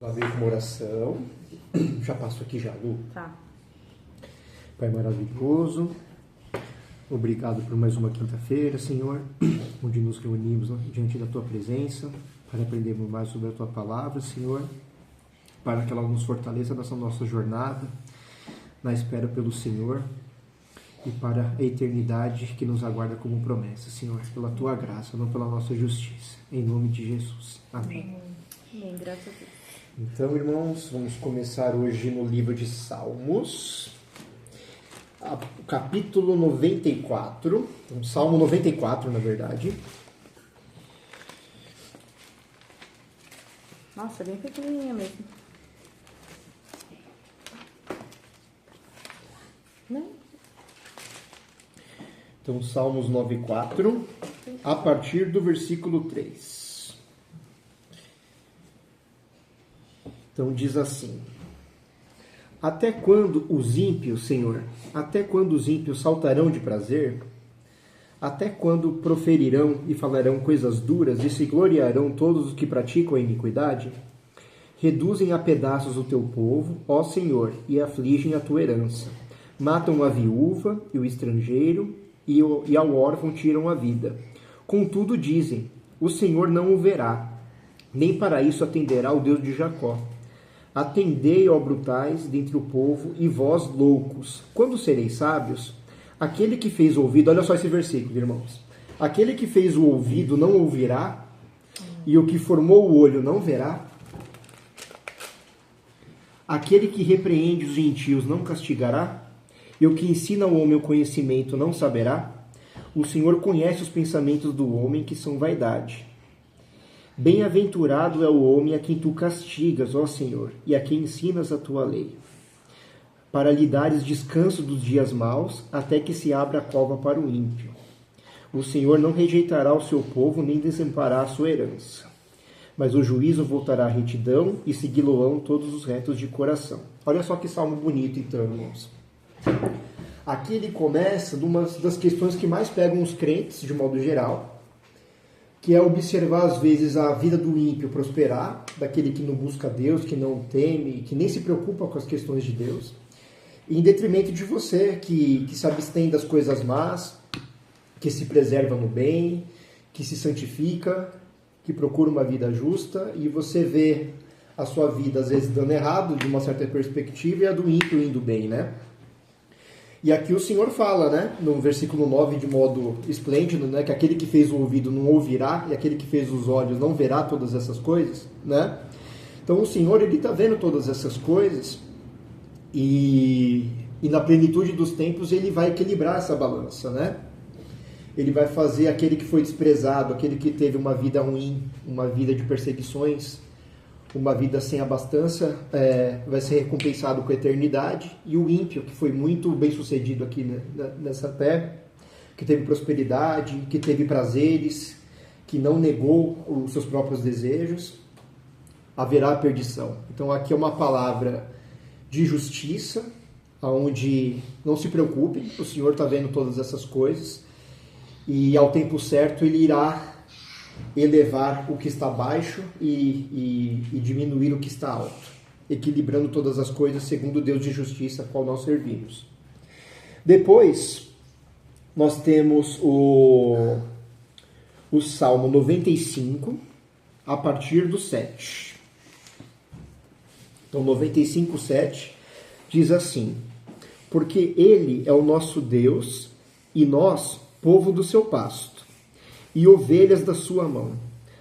Lá veio com uma oração. Já passo aqui já, Lu. Tá. Pai maravilhoso, obrigado por mais uma quinta-feira, Senhor, onde nos reunimos diante da Tua presença, para aprendermos mais sobre a Tua palavra, Senhor, para que ela nos fortaleça nessa nossa jornada, na espera pelo Senhor, e para a eternidade que nos aguarda como promessa, Senhor, pela Tua graça, não pela nossa justiça. Em nome de Jesus. Amém. Amém, graças a Deus. Então, irmãos, vamos começar hoje no livro de Salmos, capítulo 94, então, Salmo 94, na verdade. Nossa, bem pequenininha mesmo. Né? Então, Salmos 94, a partir do versículo 3. Então diz assim: Até quando os ímpios, Senhor, até quando os ímpios saltarão de prazer? Até quando proferirão e falarão coisas duras e se gloriarão todos os que praticam a iniquidade? Reduzem a pedaços o teu povo, ó Senhor, e afligem a tua herança. Matam a viúva e o estrangeiro, e ao órfão tiram a vida. Contudo dizem, o Senhor não o verá, nem para isso atenderá o Deus de Jacó. Atendei, ó brutais, dentre o povo, e vós, loucos, quando sereis sábios? Aquele que fez o ouvido, olha só esse versículo, irmãos. Aquele que fez o ouvido não ouvirá, e o que formou o olho não verá? Aquele que repreende os gentios não castigará? E o que ensina ao homem o conhecimento não saberá? O Senhor conhece os pensamentos do homem, que são vaidade. Bem-aventurado é o homem a quem tu castigas, ó Senhor, e a quem ensinas a tua lei, para lhe dares descanso dos dias maus, até que se abra a cova para o ímpio. O Senhor não rejeitará o seu povo, nem desamparará a sua herança. Mas o juízo voltará à retidão, e segui-lo-ão todos os retos de coração. Olha só que salmo bonito, então, irmãos. Aqui ele começa de uma das questões que mais pegam os crentes, de modo geral, que é observar, às vezes, a vida do ímpio prosperar, daquele que não busca Deus, que não teme, que nem se preocupa com as questões de Deus, em detrimento de você, que se abstém das coisas más, que se preserva no bem, que se santifica, que procura uma vida justa, e você vê a sua vida, às vezes, dando errado, de uma certa perspectiva, e a do ímpio indo bem, né? E aqui o Senhor fala, né, no versículo 9, de modo esplêndido, né, que aquele que fez o ouvido não ouvirá, e aquele que fez os olhos não verá todas essas coisas, né? Então o Senhor, ele está vendo todas essas coisas, e na plenitude dos tempos ele vai equilibrar essa balança, né? Ele vai fazer aquele que foi desprezado, aquele que teve uma vida ruim, uma vida de perseguições, uma vida sem abastança, vai ser recompensado com a eternidade, e o ímpio, que foi muito bem sucedido aqui, né, nessa terra, que teve prosperidade, que teve prazeres, que não negou os seus próprios desejos, haverá perdição. Então aqui é uma palavra de justiça, onde não se preocupem, o Senhor está vendo todas essas coisas, e ao tempo certo ele irá elevar o que está baixo e diminuir o que está alto, equilibrando todas as coisas segundo o Deus de justiça a qual nós servimos. Depois, nós temos o Salmo 95, a partir do 7. Então, 95, 7, diz assim: Porque Ele é o nosso Deus, e nós, povo do seu pasto, e ovelhas da sua mão.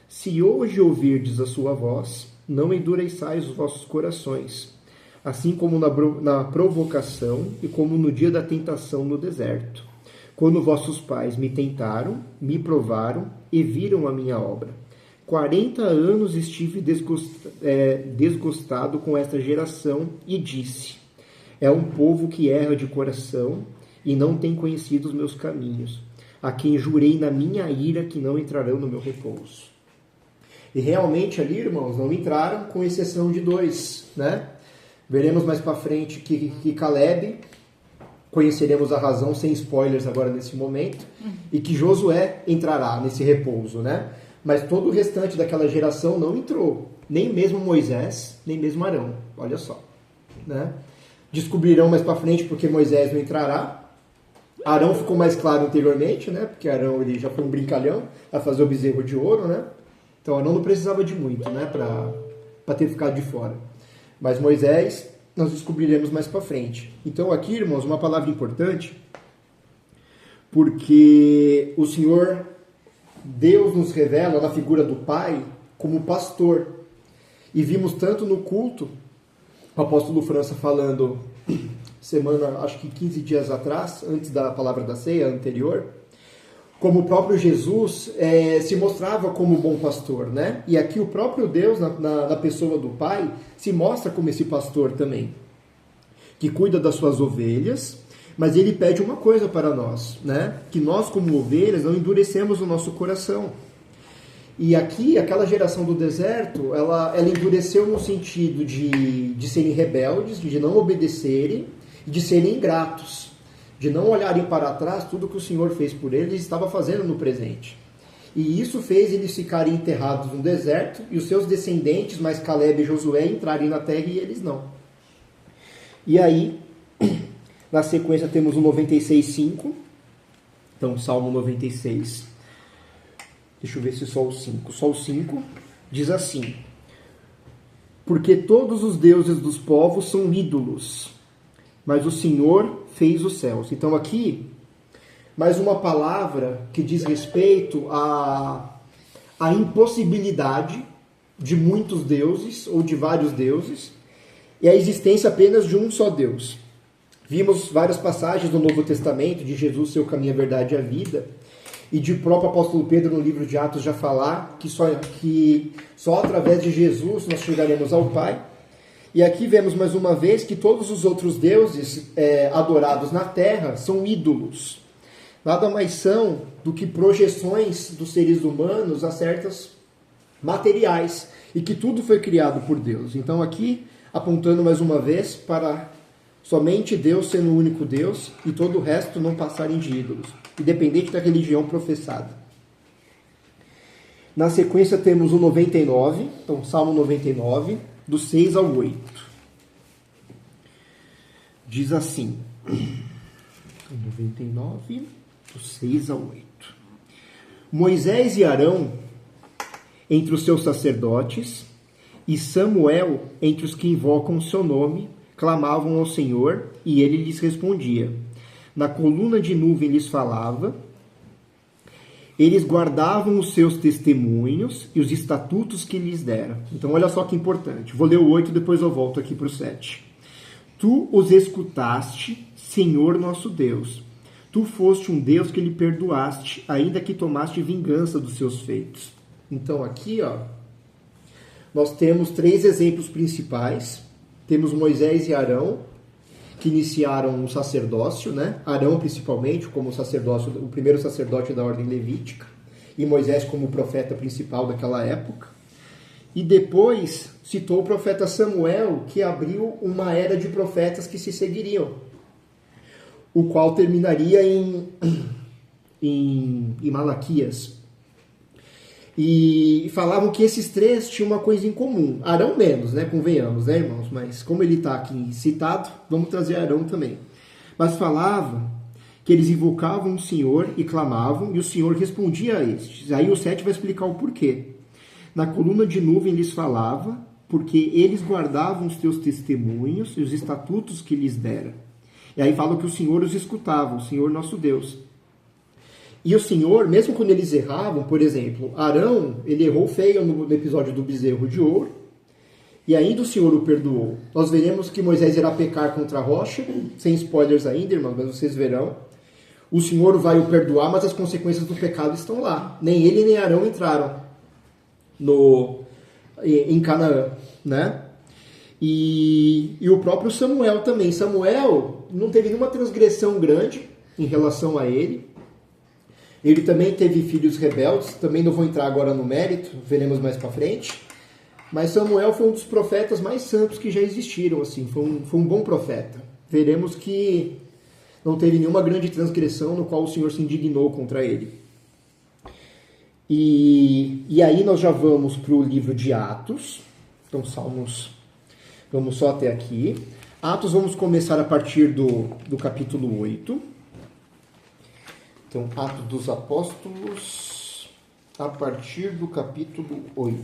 Se hoje ouvirdes a sua voz, não endureçais os vossos corações, assim como na provocação e como no dia da tentação no deserto, quando vossos pais me tentaram, me provaram e viram a minha obra. 40 anos estive desgostado com esta geração e disse: é um povo que erra de coração e não tem conhecido os meus caminhos, a quem jurei na minha ira que não entrarão no meu repouso. E realmente ali, irmãos, não entraram, com exceção de 2, né? Veremos mais para frente que Caleb, conheceremos a razão sem spoilers agora nesse momento, e que Josué entrará nesse repouso, né? Mas todo o restante daquela geração não entrou. Nem mesmo Moisés, nem mesmo Arão. Olha só. Né? Descobrirão mais para frente porque Moisés não entrará. Arão ficou mais claro anteriormente, né? Porque Arão ele já foi um brincalhão a fazer o bezerro de ouro, né? Então Arão não precisava de muito, né? Para ter ficado de fora. Mas Moisés nós descobriremos mais para frente. Então aqui, irmãos, uma palavra importante, porque o Senhor, Deus nos revela na figura do Pai como pastor. E vimos tanto no culto, o apóstolo França falando semana, acho que 15 dias atrás, antes da palavra da ceia anterior, como o próprio Jesus se mostrava como bom pastor, né? E aqui o próprio Deus, na pessoa do Pai, se mostra como esse pastor também, que cuida das suas ovelhas, mas ele pede uma coisa para nós, né? Que nós, como ovelhas, não endurecemos o nosso coração. E aqui, aquela geração do deserto, ela endureceu no sentido de serem rebeldes, de não obedecerem, de serem ingratos, de não olharem para trás tudo que o Senhor fez por eles e estava fazendo no presente. E isso fez eles ficarem enterrados no deserto e os seus descendentes, mais Caleb e Josué, entrarem na terra e eles não. E aí, na sequência temos o 96:5, então Salmo 96, deixa eu ver se só o 5. Só o 5 diz assim: porque todos os deuses dos povos são ídolos, mas o Senhor fez os céus. Então aqui, mais uma palavra que diz respeito à impossibilidade de muitos deuses, ou de vários deuses, e a existência apenas de um só Deus. Vimos várias passagens do Novo Testamento, de Jesus ser o caminho, a verdade e a vida, e de próprio apóstolo Pedro no livro de Atos já falar que só através de Jesus nós chegaremos ao Pai. E aqui vemos mais uma vez que todos os outros deuses adorados na terra são ídolos. Nada mais são do que projeções dos seres humanos a certas materiais. E que tudo foi criado por Deus. Então aqui, apontando mais uma vez para somente Deus sendo o único Deus e todo o resto não passarem de ídolos, independente da religião professada. Na sequência temos o 99, então Salmo 99, do 6 ao 8. Diz assim, 99, do 6 ao 8. Moisés e Arão entre os seus sacerdotes, e Samuel entre os que invocam o seu nome, clamavam ao Senhor, e ele lhes respondia. Na coluna de nuvem lhes falava, eles guardavam os seus testemunhos e os estatutos que lhes dera. Então olha só que importante. Vou ler o 8, depois eu volto aqui para o 7. Tu os escutaste, Senhor nosso Deus. Tu foste um Deus que lhe perdoaste, ainda que tomaste vingança dos seus feitos. Então aqui, nós temos 3 exemplos principais. Temos Moisés e Arão, que iniciaram o sacerdócio, né? Arão principalmente como sacerdócio, o primeiro sacerdote da ordem levítica, e Moisés como o profeta principal daquela época. E depois citou o profeta Samuel, que abriu uma era de profetas que se seguiriam, o qual terminaria em Malaquias. E falavam que esses 3 tinham uma coisa em comum. Arão menos, né? Convenhamos, né, irmãos? Mas como ele está aqui citado, vamos trazer Arão também. Mas falava que eles invocavam o Senhor e clamavam, e o Senhor respondia a estes. Aí o 7 vai explicar o porquê. Na coluna de nuvem lhes falava, porque eles guardavam os teus testemunhos e os estatutos que lhes dera. E aí fala que o Senhor os escutava, o Senhor nosso Deus. E o Senhor, mesmo quando eles erravam, por exemplo, Arão, ele errou feio no episódio do bezerro de ouro, e ainda o Senhor o perdoou. Nós veremos que Moisés irá pecar contra a rocha, sem spoilers ainda, irmãos, mas vocês verão. O Senhor vai o perdoar, mas as consequências do pecado estão lá. Nem ele nem Arão entraram em Canaã, né? E o próprio Samuel também. Samuel não teve nenhuma transgressão grande em relação a ele. Ele também teve filhos rebeldes, também não vou entrar agora no mérito, veremos mais para frente. Mas Samuel foi um dos profetas mais santos que já existiram, assim, foi um bom profeta. Veremos que não teve nenhuma grande transgressão no qual o Senhor se indignou contra ele. E aí nós já vamos para o livro de Atos, Então, Salmos, vamos só até aqui. Atos, vamos começar a partir do capítulo 8. Então, Atos dos Apóstolos, a partir do capítulo 8.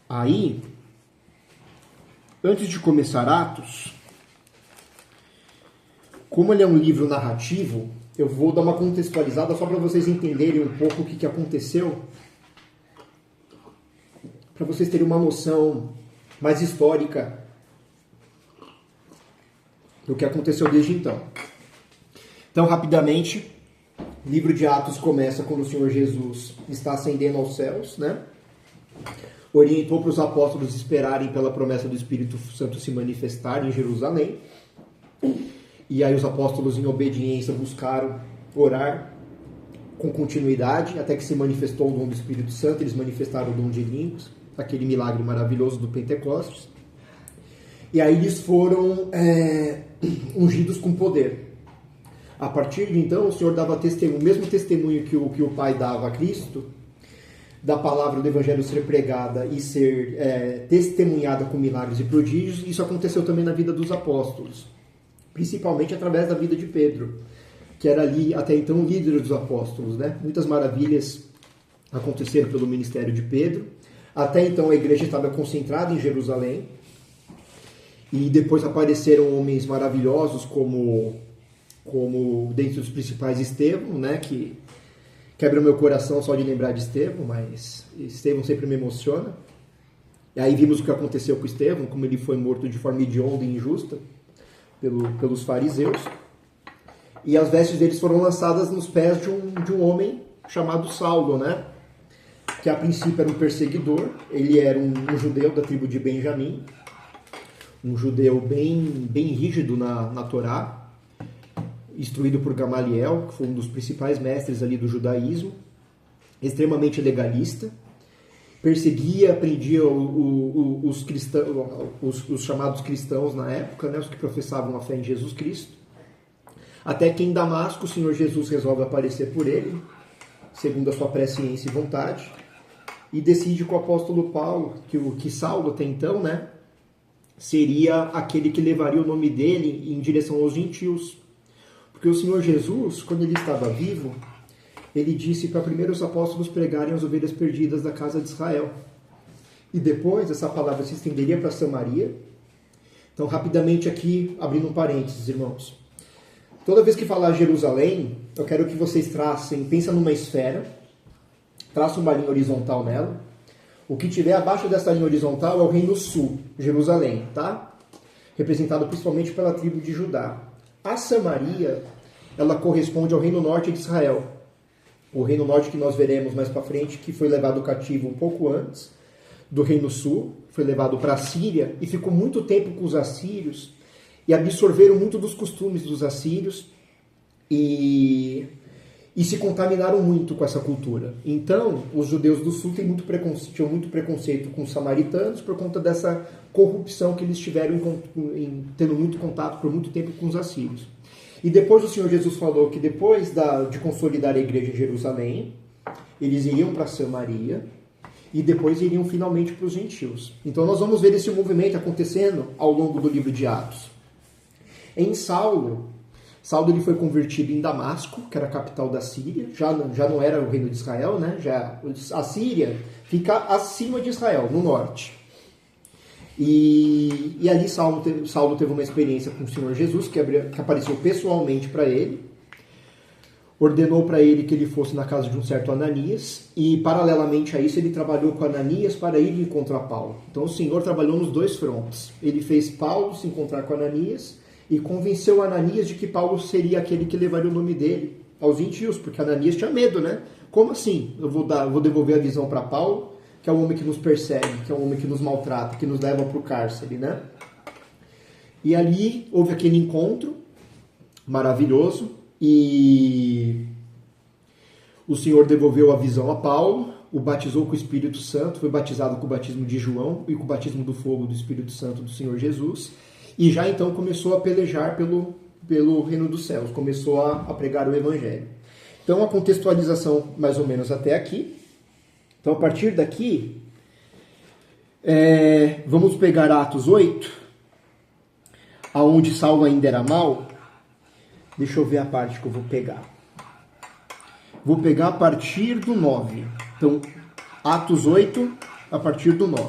Aí, antes de começar Atos, como ele é um livro narrativo, eu vou dar uma contextualizada só para vocês entenderem um pouco o que aconteceu, para vocês terem uma noção mais histórica do que aconteceu desde então. Então, rapidamente, o livro de Atos começa quando o Senhor Jesus está ascendendo aos céus, né? Orientou para os apóstolos esperarem pela promessa do Espírito Santo se manifestar em Jerusalém. E aí os apóstolos, em obediência, buscaram orar com continuidade, até que se manifestou o dom do Espírito Santo. Eles manifestaram o dom de línguas, aquele milagre maravilhoso do Pentecostes. E aí eles foram ungidos com poder. A partir de então, o Senhor dava testemunho, o mesmo testemunho que o Pai dava a Cristo, da palavra do Evangelho ser pregada e ser testemunhada com milagres e prodígios. Isso aconteceu também na vida dos apóstolos, principalmente através da vida de Pedro, que era ali até então o líder dos apóstolos, né? Muitas maravilhas aconteceram pelo ministério de Pedro. Até então a igreja estava concentrada em Jerusalém, e depois apareceram homens maravilhosos como dentre os principais Estevão, né? Que quebra o meu coração só de lembrar de Estevão, mas Estevão sempre me emociona. E aí vimos o que aconteceu com Estevão, como ele foi morto de forma hedionda e injusta pelos fariseus. E as vestes deles foram lançadas nos pés de um homem chamado Saulo, né? Que a princípio era um perseguidor. Ele era um judeu da tribo de Benjamim, um judeu bem rígido na Torá, instruído por Gamaliel, que foi um dos principais mestres ali do judaísmo, extremamente legalista, perseguia, prendia os chamados cristãos na época, né, os que professavam a fé em Jesus Cristo, até que em Damasco o Senhor Jesus resolve aparecer por ele, segundo a sua presciência e vontade, e decide com o apóstolo Paulo que Saulo até então, né, seria aquele que levaria o nome dele em direção aos gentios. Porque o Senhor Jesus, quando ele estava vivo, ele disse para primeiro os apóstolos pregarem as ovelhas perdidas da casa de Israel. E depois essa palavra se estenderia para Samaria. Então, rapidamente aqui, abrindo um parênteses, irmãos. Toda vez que falar Jerusalém, eu quero que vocês pensa numa esfera, traça uma linha horizontal nela. O que tiver abaixo dessa linha horizontal é o Reino Sul, Jerusalém, tá? Representado principalmente pela tribo de Judá. A Samaria, ela corresponde ao Reino Norte de Israel. O Reino Norte que nós veremos mais para frente, que foi levado cativo um pouco antes do Reino Sul, foi levado para a Síria e ficou muito tempo com os assírios e absorveram muito dos costumes dos assírios e se contaminaram muito com essa cultura. Então, os judeus do sul tinham muito preconceito com os samaritanos por conta dessa corrupção que eles tiveram tendo muito contato por muito tempo com os assírios. E depois o Senhor Jesus falou que depois de consolidar a igreja em Jerusalém, eles iriam para Samaria e depois iriam finalmente para os gentios. Então nós vamos ver esse movimento acontecendo ao longo do livro de Atos. Em Saulo ele foi convertido em Damasco, que era a capital da Síria, já não era o reino de Israel, né? A Síria fica acima de Israel, no norte. E ali Saulo teve uma experiência com o Senhor Jesus, que apareceu pessoalmente para ele, ordenou para ele que ele fosse na casa de um certo Ananias, e paralelamente a isso ele trabalhou com Ananias para ir encontrar Paulo. Então o Senhor trabalhou nos dois frontes. Ele fez Paulo se encontrar com Ananias, e convenceu Ananias de que Paulo seria aquele que levaria o nome dele aos gentios, porque Ananias tinha medo, né? Como assim? Eu vou devolver a visão para Paulo, que é um homem que nos persegue, que é um homem que nos maltrata, que nos leva para o cárcere, né? E ali houve aquele encontro maravilhoso, e o Senhor devolveu a visão a Paulo, o batizou com o Espírito Santo, foi batizado com o batismo de João e com o batismo do fogo do Espírito Santo do Senhor Jesus, e já então começou a pelejar pelo reino dos céus, começou a pregar o evangelho. Então, a contextualização mais ou menos até aqui. Então, a partir daqui, vamos pegar Atos 8, aonde Saulo ainda era mau. Deixa eu ver a parte que eu vou pegar. Vou pegar a partir do 9. Então, Atos 8, a partir do 9.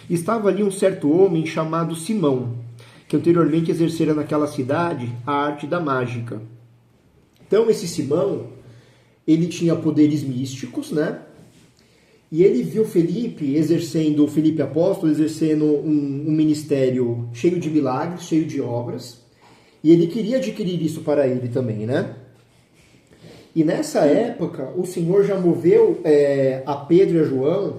Estava ali um certo homem chamado Simão, que anteriormente exercera naquela cidade a arte da mágica. Então, esse Simão, ele tinha poderes místicos, né? E ele viu Felipe apóstolo, exercendo um ministério cheio de milagres, cheio de obras. E ele queria adquirir isso para ele também, né? E nessa época, o Senhor já moveu a Pedro e a João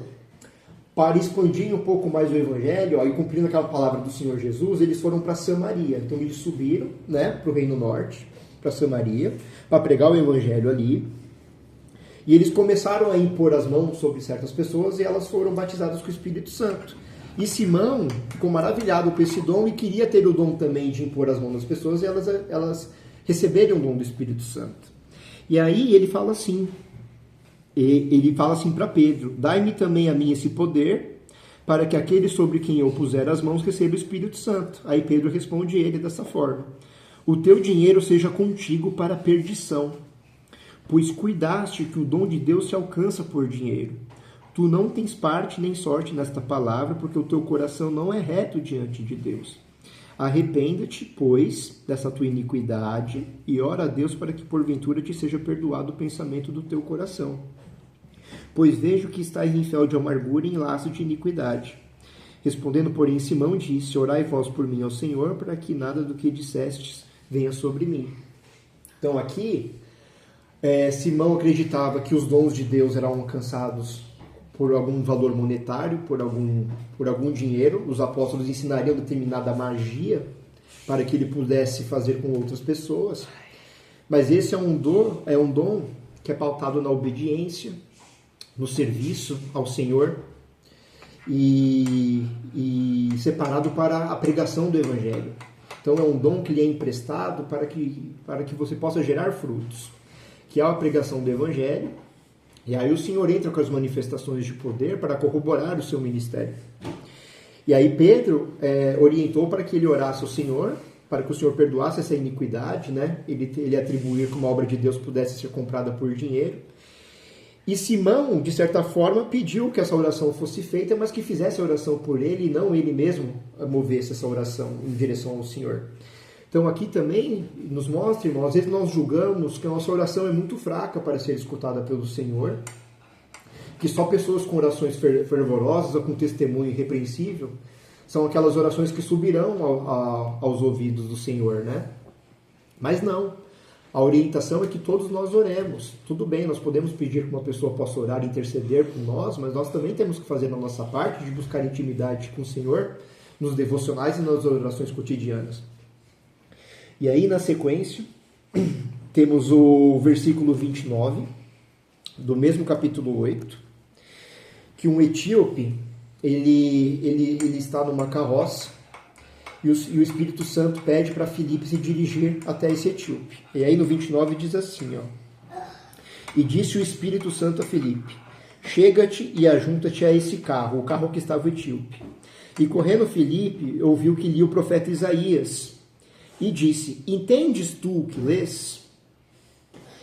para expandir um pouco mais o Evangelho, e cumprindo aquela palavra do Senhor Jesus, eles foram para Samaria. Então eles subiram, né, para o Reino Norte, para Samaria, para pregar o Evangelho ali. E eles começaram a impor as mãos sobre certas pessoas e elas foram batizadas com o Espírito Santo. E Simão ficou maravilhado com esse dom e queria ter o dom também de impor as mãos das pessoas e elas receberem o dom do Espírito Santo. E aí ele fala assim para Pedro: dai-me também a mim esse poder, para que aquele sobre quem eu puser as mãos receba o Espírito Santo. Aí Pedro responde ele dessa forma: o teu dinheiro seja contigo para a perdição, pois cuidaste que o dom de Deus se alcança por dinheiro. Tu não tens parte nem sorte nesta palavra, porque o teu coração não é reto diante de Deus. Arrependa-te, pois, dessa tua iniquidade, e ora a Deus para que porventura te seja perdoado o pensamento do teu coração. Pois vejo que estás em fel de amargura e em laço de iniquidade. Respondendo, porém, Simão disse: orai vós por mim ao Senhor, para que nada do que dissestes venha sobre mim. Então aqui, Simão acreditava que os dons de Deus eram alcançados por algum valor monetário, por algum dinheiro. Os apóstolos ensinariam determinada magia para que ele pudesse fazer com outras pessoas. Mas esse é um dom que é pautado na obediência, no serviço ao Senhor e separado para a pregação do Evangelho. Então é um dom que lhe é emprestado para que você possa gerar frutos, que é a pregação do Evangelho. E aí o Senhor entra com as manifestações de poder para corroborar o seu ministério. E aí Pedro orientou para que ele orasse ao Senhor, para que o Senhor perdoasse essa iniquidade, né? Ele atribuir que uma obra de Deus pudesse ser comprada por dinheiro. E Simão, de certa forma, pediu que essa oração fosse feita, mas que fizesse a oração por ele e não ele mesmo movesse essa oração em direção ao Senhor. Então aqui também nos mostra, irmãos, às vezes nós julgamos que a nossa oração é muito fraca para ser escutada pelo Senhor, que só pessoas com orações fervorosas ou com testemunho irrepreensível são aquelas orações que subirão aos ouvidos do Senhor, né? Mas não. A orientação é que todos nós oremos. Tudo bem, nós podemos pedir que uma pessoa possa orar e interceder por nós, mas nós também temos que fazer a nossa parte de buscar intimidade com o Senhor nos devocionais e nas orações cotidianas. E aí, na sequência, temos o versículo 29, do mesmo capítulo 8, que um etíope, ele está numa carroça, e o Espírito Santo pede para Filipe se dirigir até esse etíope. E aí no 29 diz assim, e disse o Espírito Santo a Filipe: chega-te e ajunta-te a esse carro, o carro que estava o etíope. E correndo Filipe, ouviu que lia o profeta Isaías, e disse: entendes tu o que lês?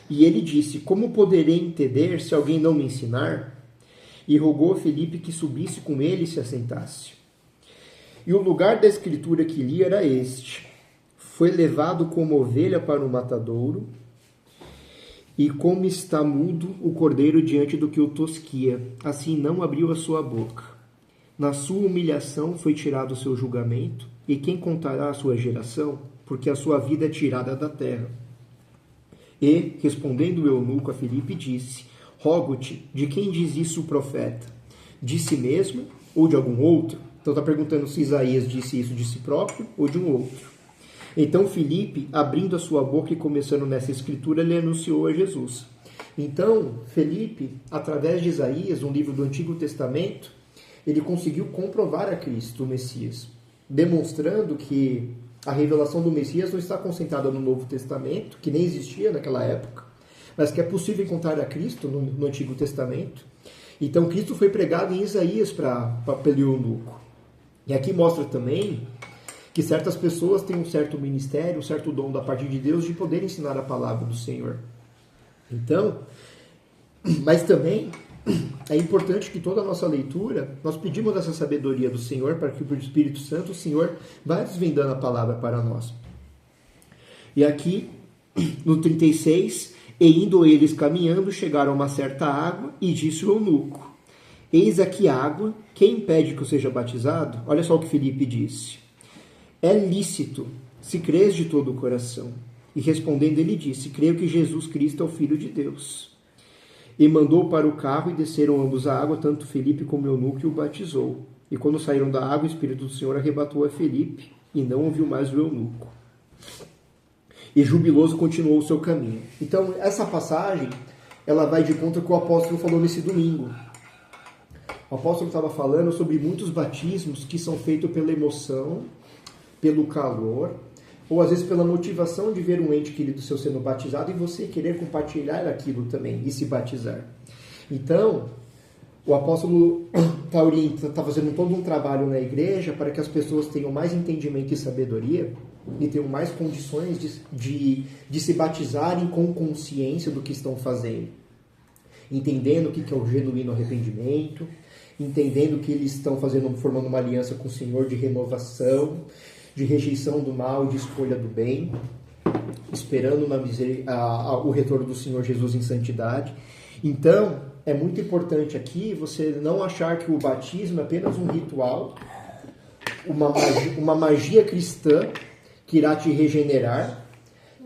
E ele disse: como poderei entender se alguém não me ensinar? E rogou a Filipe que subisse com ele e se assentasse. E o lugar da escritura que li era este: foi levado como ovelha para o matadouro, e como está mudo o cordeiro diante do que o tosquia, assim não abriu a sua boca. Na sua humilhação foi tirado o seu julgamento, e quem contará a sua geração? Porque a sua vida é tirada da terra. E, respondendo o eunuco a Filipe, disse: rogo-te, de quem diz isso o profeta? De si mesmo ou de algum outro? Então está perguntando se Isaías disse isso de si próprio ou de um outro. Então Filipe, abrindo a sua boca e começando nessa escritura, ele anunciou a Jesus. Então Filipe, através de Isaías, um livro do Antigo Testamento, ele conseguiu comprovar a Cristo, o Messias, demonstrando que A revelação do Messias não está concentrada no Novo Testamento, que nem existia naquela época, mas que é possível encontrar a Cristo no Antigo Testamento. Então, Cristo foi pregado em Isaías pelo eunuco. E aqui mostra também que certas pessoas têm um certo ministério, um certo dom da parte de Deus de poder ensinar a palavra do Senhor. Então, mas também é importante que toda a nossa leitura, nós pedimos essa sabedoria do Senhor para que o Espírito Santo, o Senhor, vá desvendando a palavra para nós. E aqui, no 36, e indo eles caminhando, chegaram a uma certa água, e disse o eunuco: eis aqui água, quem impede que eu seja batizado? Olha só o que Filipe disse: é lícito, se crês de todo o coração. E respondendo ele disse: creio que Jesus Cristo é o Filho de Deus. E mandou para o carro, e desceram ambos a água, tanto Filipe como o eunuco, e o batizou. E quando saíram da água, o Espírito do Senhor arrebatou a Filipe, e não ouviu mais o eunuco. E jubiloso continuou o seu caminho. Então, essa passagem, ela vai de conta com o que o apóstolo falou nesse domingo. O apóstolo estava falando sobre muitos batismos que são feitos pela emoção, pelo calor, ou às vezes pela motivação de ver um ente querido seu sendo batizado e você querer compartilhar aquilo também e se batizar. Então, o apóstolo está fazendo todo um trabalho na igreja para que as pessoas tenham mais entendimento e sabedoria e tenham mais condições de se batizarem com consciência do que estão fazendo, entendendo o que é o genuíno arrependimento, entendendo que eles estão formando uma aliança com o Senhor de renovação, de rejeição do mal e de escolha do bem, esperando o retorno do Senhor Jesus em santidade. Então, é muito importante aqui você não achar que o batismo é apenas um ritual, uma magia cristã que irá te regenerar,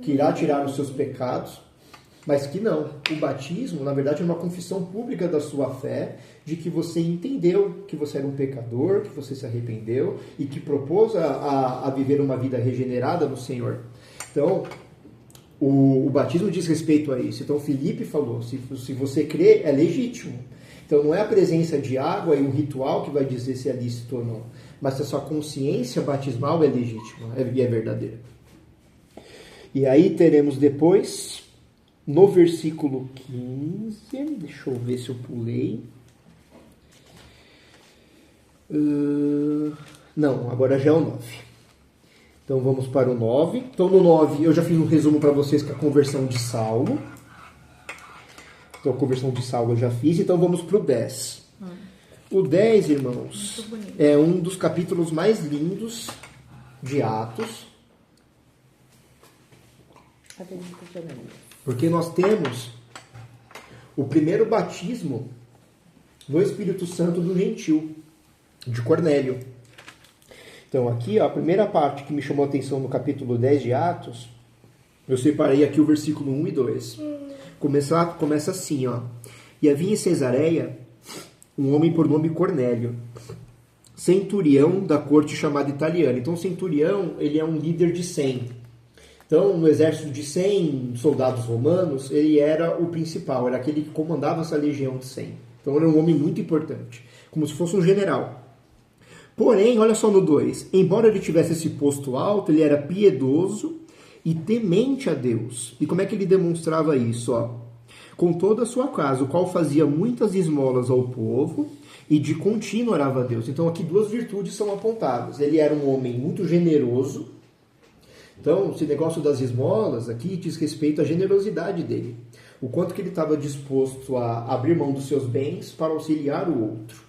que irá tirar os seus pecados, mas que não. O batismo, na verdade, é uma confissão pública da sua fé, de que você entendeu que você era um pecador, que você se arrependeu e que propôs a viver uma vida regenerada no Senhor. Então, o batismo diz respeito a isso. Então, Filipe falou, se você crê, é legítimo. Então, não é a presença de água e um ritual que vai dizer se é lícito ou não, mas se a sua consciência batismal é legítima e é verdadeira. E aí teremos depois, no versículo 15, deixa eu ver se eu pulei. Não, agora já é o 9. Então vamos para o 9. Então no 9 eu já fiz um resumo para vocês com a conversão de Saulo. Então a conversão de Saulo eu já fiz. Então vamos para o 10. O 10, irmãos, é um dos capítulos mais lindos de Atos. Porque nós temos o primeiro batismo no Espírito Santo do gentil, de Cornélio. Então aqui, ó, a primeira parte que me chamou a atenção no capítulo 10 de Atos, eu separei aqui o versículo 1 e 2. Começa assim, ó. E havia em Cesareia um homem por nome Cornélio, centurião da corte chamada italiana. Então, o centurião, ele é um líder de 100. Então, no exército de 100 soldados romanos, ele era o principal, era aquele que comandava essa legião de 100. Então, era um homem muito importante, como se fosse um general. Porém, olha só no 2, embora ele tivesse esse posto alto, ele era piedoso e temente a Deus. E como é que ele demonstrava isso? Ó? Com toda a sua casa, o qual fazia muitas esmolas ao povo e de contínuo orava a Deus. Então, aqui duas virtudes são apontadas. Ele era um homem muito generoso. Então, esse negócio das esmolas aqui diz respeito à generosidade dele. O quanto que ele estava disposto a abrir mão dos seus bens para auxiliar o outro,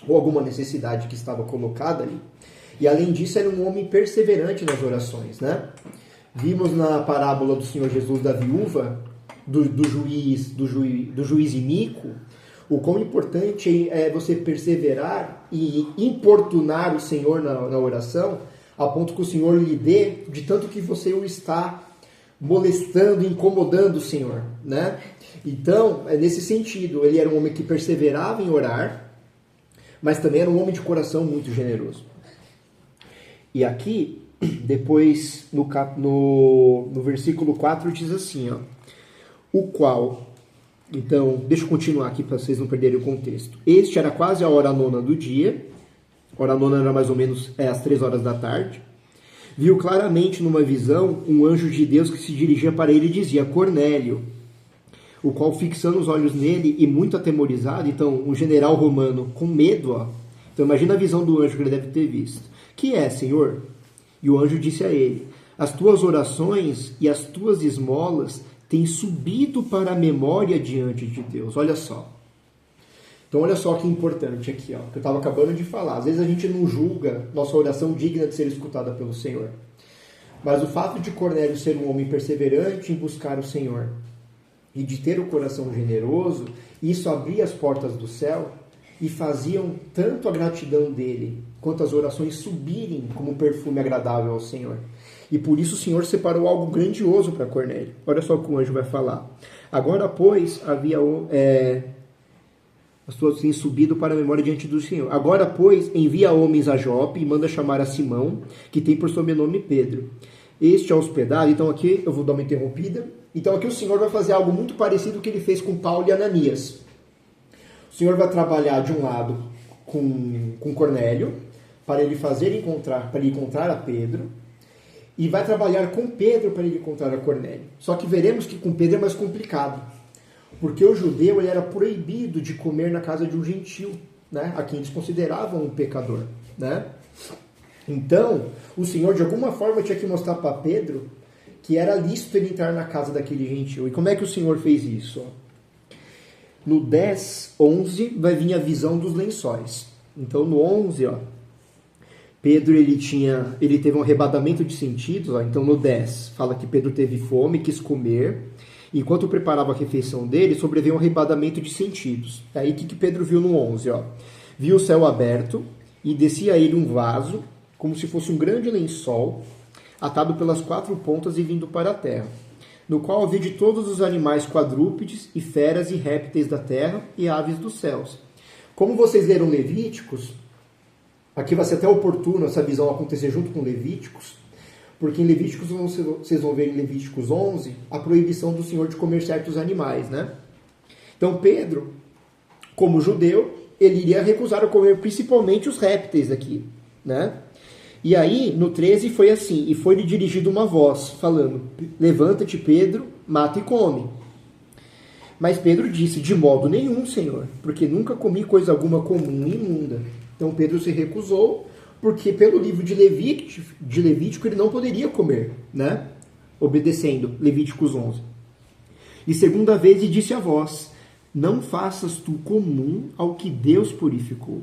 ou alguma necessidade que estava colocada ali. E além disso, era um homem perseverante nas orações, né? Vimos na parábola do Senhor Jesus da viúva, do juiz iníquo, o quão importante é você perseverar e importunar o Senhor na oração, a ponto que o Senhor lhe dê, de tanto que você o está molestando, incomodando o Senhor, né? Então, é nesse sentido, ele era um homem que perseverava em orar, mas também era um homem de coração muito generoso. E aqui, depois, no versículo 4, diz assim, ó, o qual, então, deixa eu continuar aqui para vocês não perderem o contexto. Este era quase a hora nona do dia, hora nona era mais ou menos às 3 horas da tarde. viu claramente numa visão um anjo de Deus que se dirigia para ele e dizia: Cornélio. O qual, fixando os olhos nele e muito atemorizado, então um general romano com medo, ó. Então imagina a visão do anjo que ele deve ter visto. Que é, Senhor? E o anjo disse a ele: as tuas orações e as tuas esmolas têm subido para a memória diante de Deus. Olha só. Então olha só que importante aqui, ó, que eu estava acabando de falar. Às vezes a gente não julga nossa oração digna de ser escutada pelo Senhor. Mas o fato de Cornélio ser um homem perseverante em buscar o Senhor e de ter o coração generoso, isso abria as portas do céu e faziam tanto a gratidão dele quanto as orações subirem como um perfume agradável ao Senhor. E por isso o Senhor separou algo grandioso para Cornélio. Olha só o que o anjo vai falar. Agora, pois, as tuas têm subido para a memória diante do Senhor. Agora, pois, envia homens a Jope e manda chamar a Simão, que tem por sobrenome Pedro. Este é hospedado. Então aqui eu vou dar uma interrompida. Então aqui o Senhor vai fazer algo muito parecido com o que ele fez com Paulo e Ananias. O Senhor vai trabalhar de um lado com Cornélio, para ele encontrar a Pedro, e vai trabalhar com Pedro para ele encontrar a Cornélio. Só que veremos que com Pedro é mais complicado, porque o judeu ele era proibido de comer na casa de um gentil, né, a quem eles consideravam um pecador, né? Então, o Senhor de alguma forma tinha que mostrar para Pedro que era lícito ele entrar na casa daquele gentil. E como é que o Senhor fez isso? No 10, 11, vai vir a visão dos lençóis. Então, no 11, ó, Pedro ele teve um arrebatamento de sentidos. Ó. Então, no 10, fala que Pedro teve fome, quis comer. Enquanto preparava a refeição dele, sobreveio um arrebatamento de sentidos. Aí, o que Pedro viu no 11? Ó? Viu o céu aberto e descia a ele um vaso, como se fosse um grande lençol, atado pelas 4 pontas e vindo para a terra, no qual havia de todos os animais quadrúpedes e feras e répteis da terra e aves dos céus. Como vocês leram Levíticos, aqui vai ser até oportuno essa visão acontecer junto com Levíticos, porque em Levíticos, vocês vão ver em Levíticos 11, a proibição do Senhor de comer certos animais, né? Então Pedro, como judeu, ele iria recusar a comer principalmente os répteis aqui, né? E aí, no 13, foi assim, e foi-lhe dirigida uma voz, falando: levanta-te, Pedro, mata e come. Mas Pedro disse: de modo nenhum, Senhor, porque nunca comi coisa alguma comum e imunda. Então Pedro se recusou, porque pelo livro de Levítico ele não poderia comer, né? Obedecendo Levíticos 11. E segunda vez, e disse a voz: não faças tu comum ao que Deus purificou.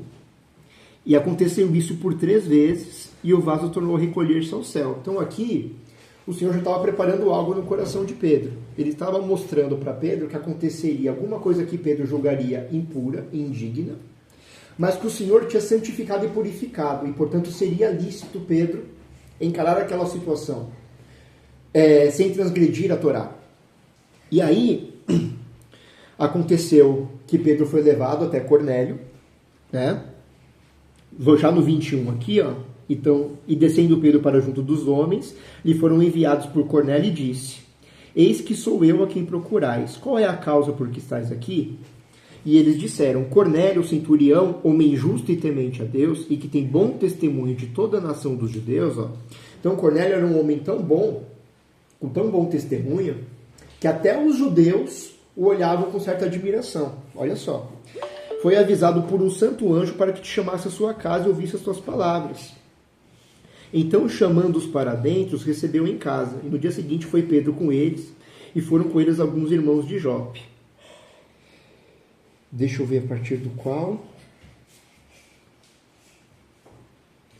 E aconteceu isso por 3 vezes, e o vaso tornou a recolher-se ao céu. Então aqui, o Senhor já estava preparando algo no coração de Pedro. Ele estava mostrando para Pedro que aconteceria alguma coisa que Pedro julgaria impura, indigna, mas que o Senhor tinha santificado e purificado, e portanto seria lícito Pedro encarar aquela situação sem transgredir a Torá. E aí, aconteceu que Pedro foi levado até Cornélio, né? Vou já no 21 aqui, ó. Então, e descendo Pedro para junto dos homens, lhe foram enviados por Cornélio e disse: eis que sou eu a quem procurais. Qual é a causa por que estáis aqui? E eles disseram: Cornélio, centurião, homem justo e temente a Deus, e que tem bom testemunho de toda a nação dos judeus. Ó. Então, Cornélio era um homem tão bom, com tão bom testemunho, que até os judeus o olhavam com certa admiração. Olha só. Foi avisado por um santo anjo para que te chamasse à sua casa e ouvisse as tuas palavras. Então, chamando-os para dentro, os recebeu em casa. E no dia seguinte foi Pedro com eles, e foram com eles alguns irmãos de Jope. Deixa eu ver a partir do qual.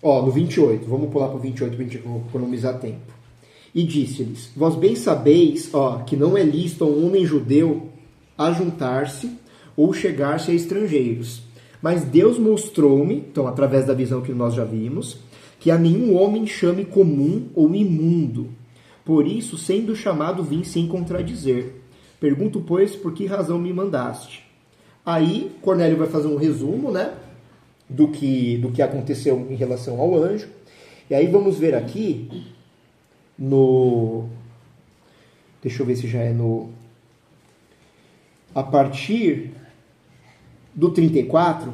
Ó, no 28. Vamos pular para o 28 para a gente economizar tempo. E disse-lhes: vós bem sabeis, ó, que não é lícito a um homem judeu ajuntar-se ou chegar-se a estrangeiros. Mas Deus mostrou-me, então através da visão que nós já vimos, que a nenhum homem chame comum ou imundo. Por isso, sendo chamado, vim sem contradizer. Pergunto, pois, por que razão me mandaste? Aí, Cornélio vai fazer um resumo, né, do que aconteceu em relação ao anjo. E aí vamos ver aqui deixa eu ver se já é a partir do 34,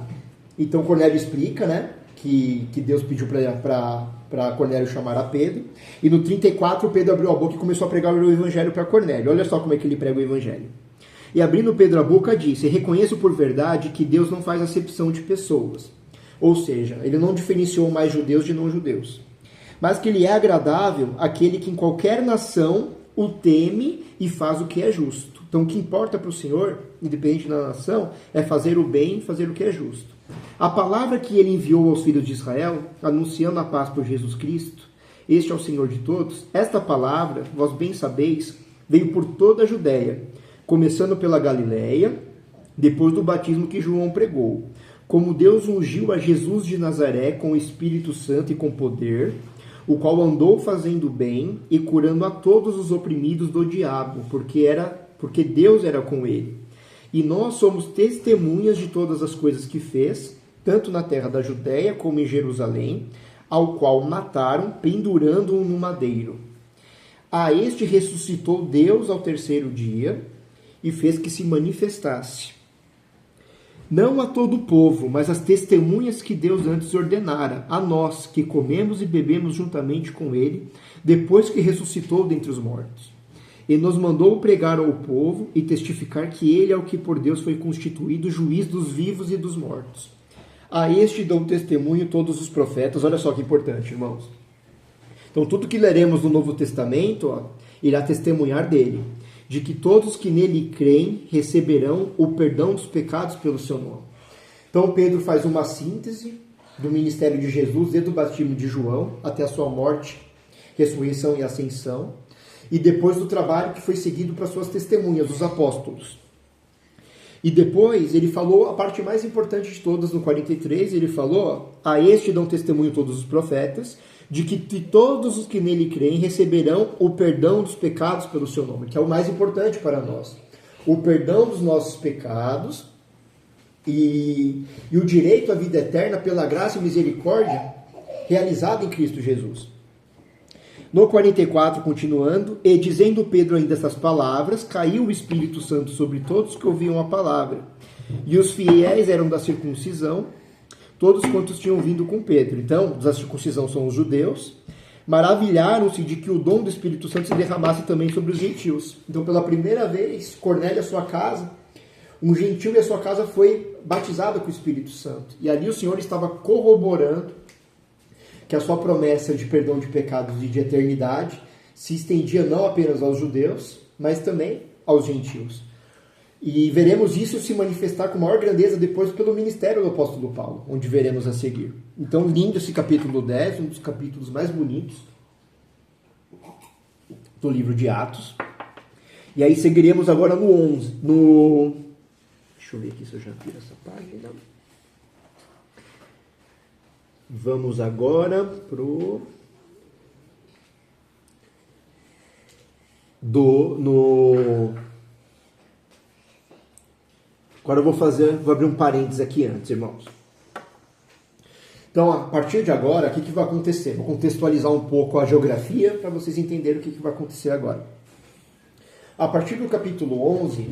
então Cornélio explica, né, que Deus pediu para Cornélio chamar a Pedro. E no 34, Pedro abriu a boca e começou a pregar o evangelho para Cornélio. Olha só como é que ele prega o evangelho. E abrindo Pedro a boca, disse: reconheço por verdade que Deus não faz acepção de pessoas. Ou seja, ele não diferenciou mais judeus de não-judeus. Mas que ele é agradável àquele que em qualquer nação o teme e faz o que é justo. Então o que importa para o Senhor, independente da nação, é fazer o bem e fazer o que é justo. A palavra que ele enviou aos filhos de Israel, anunciando a paz por Jesus Cristo, este é o Senhor de todos, esta palavra, vós bem sabeis, veio por toda a Judéia, começando pela Galileia, depois do batismo que João pregou. Como Deus ungiu a Jesus de Nazaré com o Espírito Santo e com poder, o qual andou fazendo bem e curando a todos os oprimidos do diabo, porque Deus era com ele. E nós somos testemunhas de todas as coisas que fez, tanto na terra da Judéia como em Jerusalém, ao qual mataram, pendurando-o no madeiro. A este ressuscitou Deus ao terceiro dia e fez que se manifestasse. Não a todo o povo, mas as testemunhas que Deus antes ordenara, a nós, que comemos e bebemos juntamente com ele, depois que ressuscitou dentre os mortos. E nos mandou pregar ao povo e testificar que ele é o que por Deus foi constituído juiz dos vivos e dos mortos. A este dão testemunho todos os profetas. Olha só que importante, irmãos. Então, tudo que leremos no Novo Testamento irá testemunhar dele, de que todos que nele creem receberão o perdão dos pecados pelo seu nome. Então, Pedro faz uma síntese do ministério de Jesus, desde o batismo de João até a sua morte, ressurreição e ascensão, e depois do trabalho que foi seguido para suas testemunhas, os apóstolos. E depois ele falou a parte mais importante de todas, no 43, ele falou: a este dão testemunho todos os profetas, de que todos os que nele creem receberão o perdão dos pecados pelo seu nome, que é o mais importante para nós. O perdão dos nossos pecados e o direito à vida eterna pela graça e misericórdia realizada em Cristo Jesus. No 44, continuando, e dizendo Pedro ainda essas palavras, caiu o Espírito Santo sobre todos que ouviam a palavra. E os fiéis eram da circuncisão, todos quantos tinham vindo com Pedro. Então, da circuncisão são os judeus, maravilharam-se de que o dom do Espírito Santo se derramasse também sobre os gentios. Então, pela primeira vez, Cornélio e a sua casa, um gentil e a sua casa foi batizado com o Espírito Santo. E ali o Senhor estava corroborando que a sua promessa de perdão de pecados e de eternidade se estendia não apenas aos judeus, mas também aos gentios. E veremos isso se manifestar com maior grandeza depois pelo ministério do apóstolo Paulo, onde veremos a seguir. Então, lindo esse capítulo 10, um dos capítulos mais bonitos do livro de Atos. E aí seguiremos agora no 11. Deixa eu ver aqui se eu já vi essa página. Vamos agora pro Agora eu vou abrir um parênteses aqui antes, irmãos. Então, a partir de agora, o que vai acontecer? Vou contextualizar um pouco a geografia para vocês entenderem o que vai acontecer agora. A partir do capítulo 11,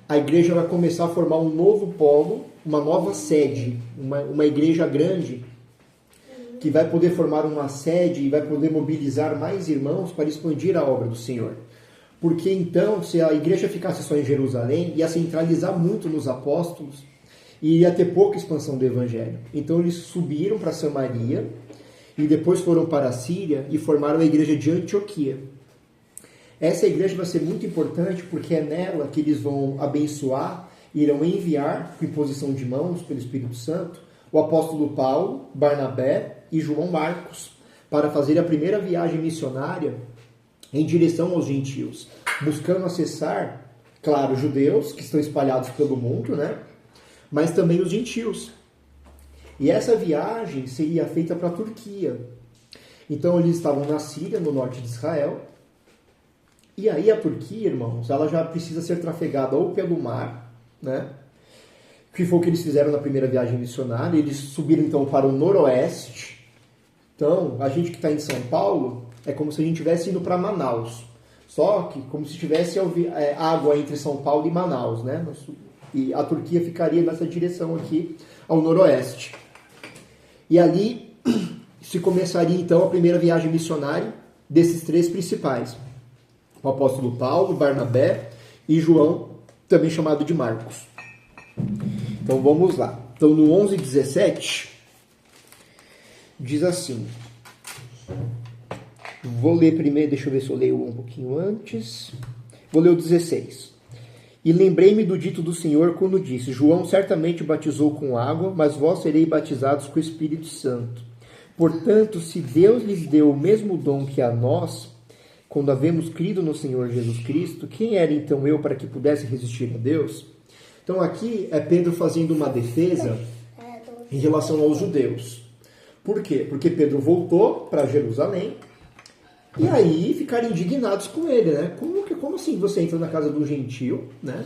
a igreja vai começar a formar um novo polo, uma nova sede, uma igreja grande, que vai poder formar uma sede e vai poder mobilizar mais irmãos para expandir a obra do Senhor. Porque então, se a igreja ficasse só em Jerusalém, ia centralizar muito nos apóstolos e ia ter pouca expansão do evangelho. Então eles subiram para Samaria e depois foram para a Síria e formaram a igreja de Antioquia. Essa igreja vai ser muito importante porque é nela que eles vão abençoar, irão enviar, com imposição de mãos pelo Espírito Santo, o apóstolo Paulo, Barnabé e João Marcos, para fazer a primeira viagem missionária em direção aos gentios, buscando acessar, claro, judeus que estão espalhados pelo mundo, né? Mas também os gentios. E essa viagem seria feita para a Turquia. Então eles estavam na Síria, no norte de Israel. E aí a Turquia, irmãos, ela já precisa ser trafegada ou pelo mar, né? Que foi o que eles fizeram na primeira viagem missionária. Eles subiram então para o noroeste. Então, a gente que está em São Paulo, é como se a gente estivesse indo para Manaus. Só que como se tivesse água entre São Paulo e Manaus, né? E a Turquia ficaria nessa direção aqui, ao noroeste. E ali se começaria então a primeira viagem missionária desses três principais. O apóstolo Paulo, Barnabé e João, também chamado de Marcos. Então vamos lá. Então no 11:17 diz assim. Vou ler primeiro, deixa eu ver se eu leio um pouquinho antes. Vou ler o 16. E lembrei-me do dito do Senhor quando disse: João certamente batizou com água, mas vós sereis batizados com o Espírito Santo. Portanto, se Deus lhes deu o mesmo dom que a nós, quando havemos crido no Senhor Jesus Cristo, quem era então eu para que pudesse resistir a Deus? Então aqui é Pedro fazendo uma defesa em relação aos judeus. Por quê? Porque Pedro voltou para Jerusalém e aí ficaram indignados com ele, né? Como assim você entra na casa do gentio, né?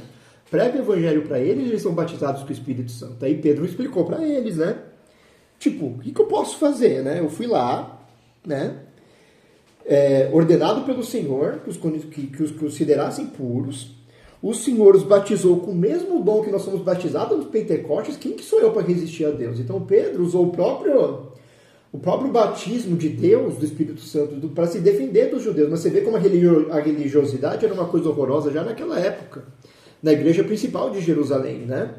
Prega o evangelho para eles e eles são batizados com o Espírito Santo. Aí Pedro explicou para eles, né? Tipo, o que eu posso fazer, né? Eu fui lá, né? Ordenado pelo Senhor, que os considerassem puros. O Senhor os batizou com o mesmo dom que nós somos batizados nos Pentecostes. Quem que sou eu para resistir a Deus? Então Pedro usou o próprio batismo de Deus, do Espírito Santo, para se defender dos judeus. Mas você vê como a religiosidade era uma coisa horrorosa já naquela época, na igreja principal de Jerusalém, né?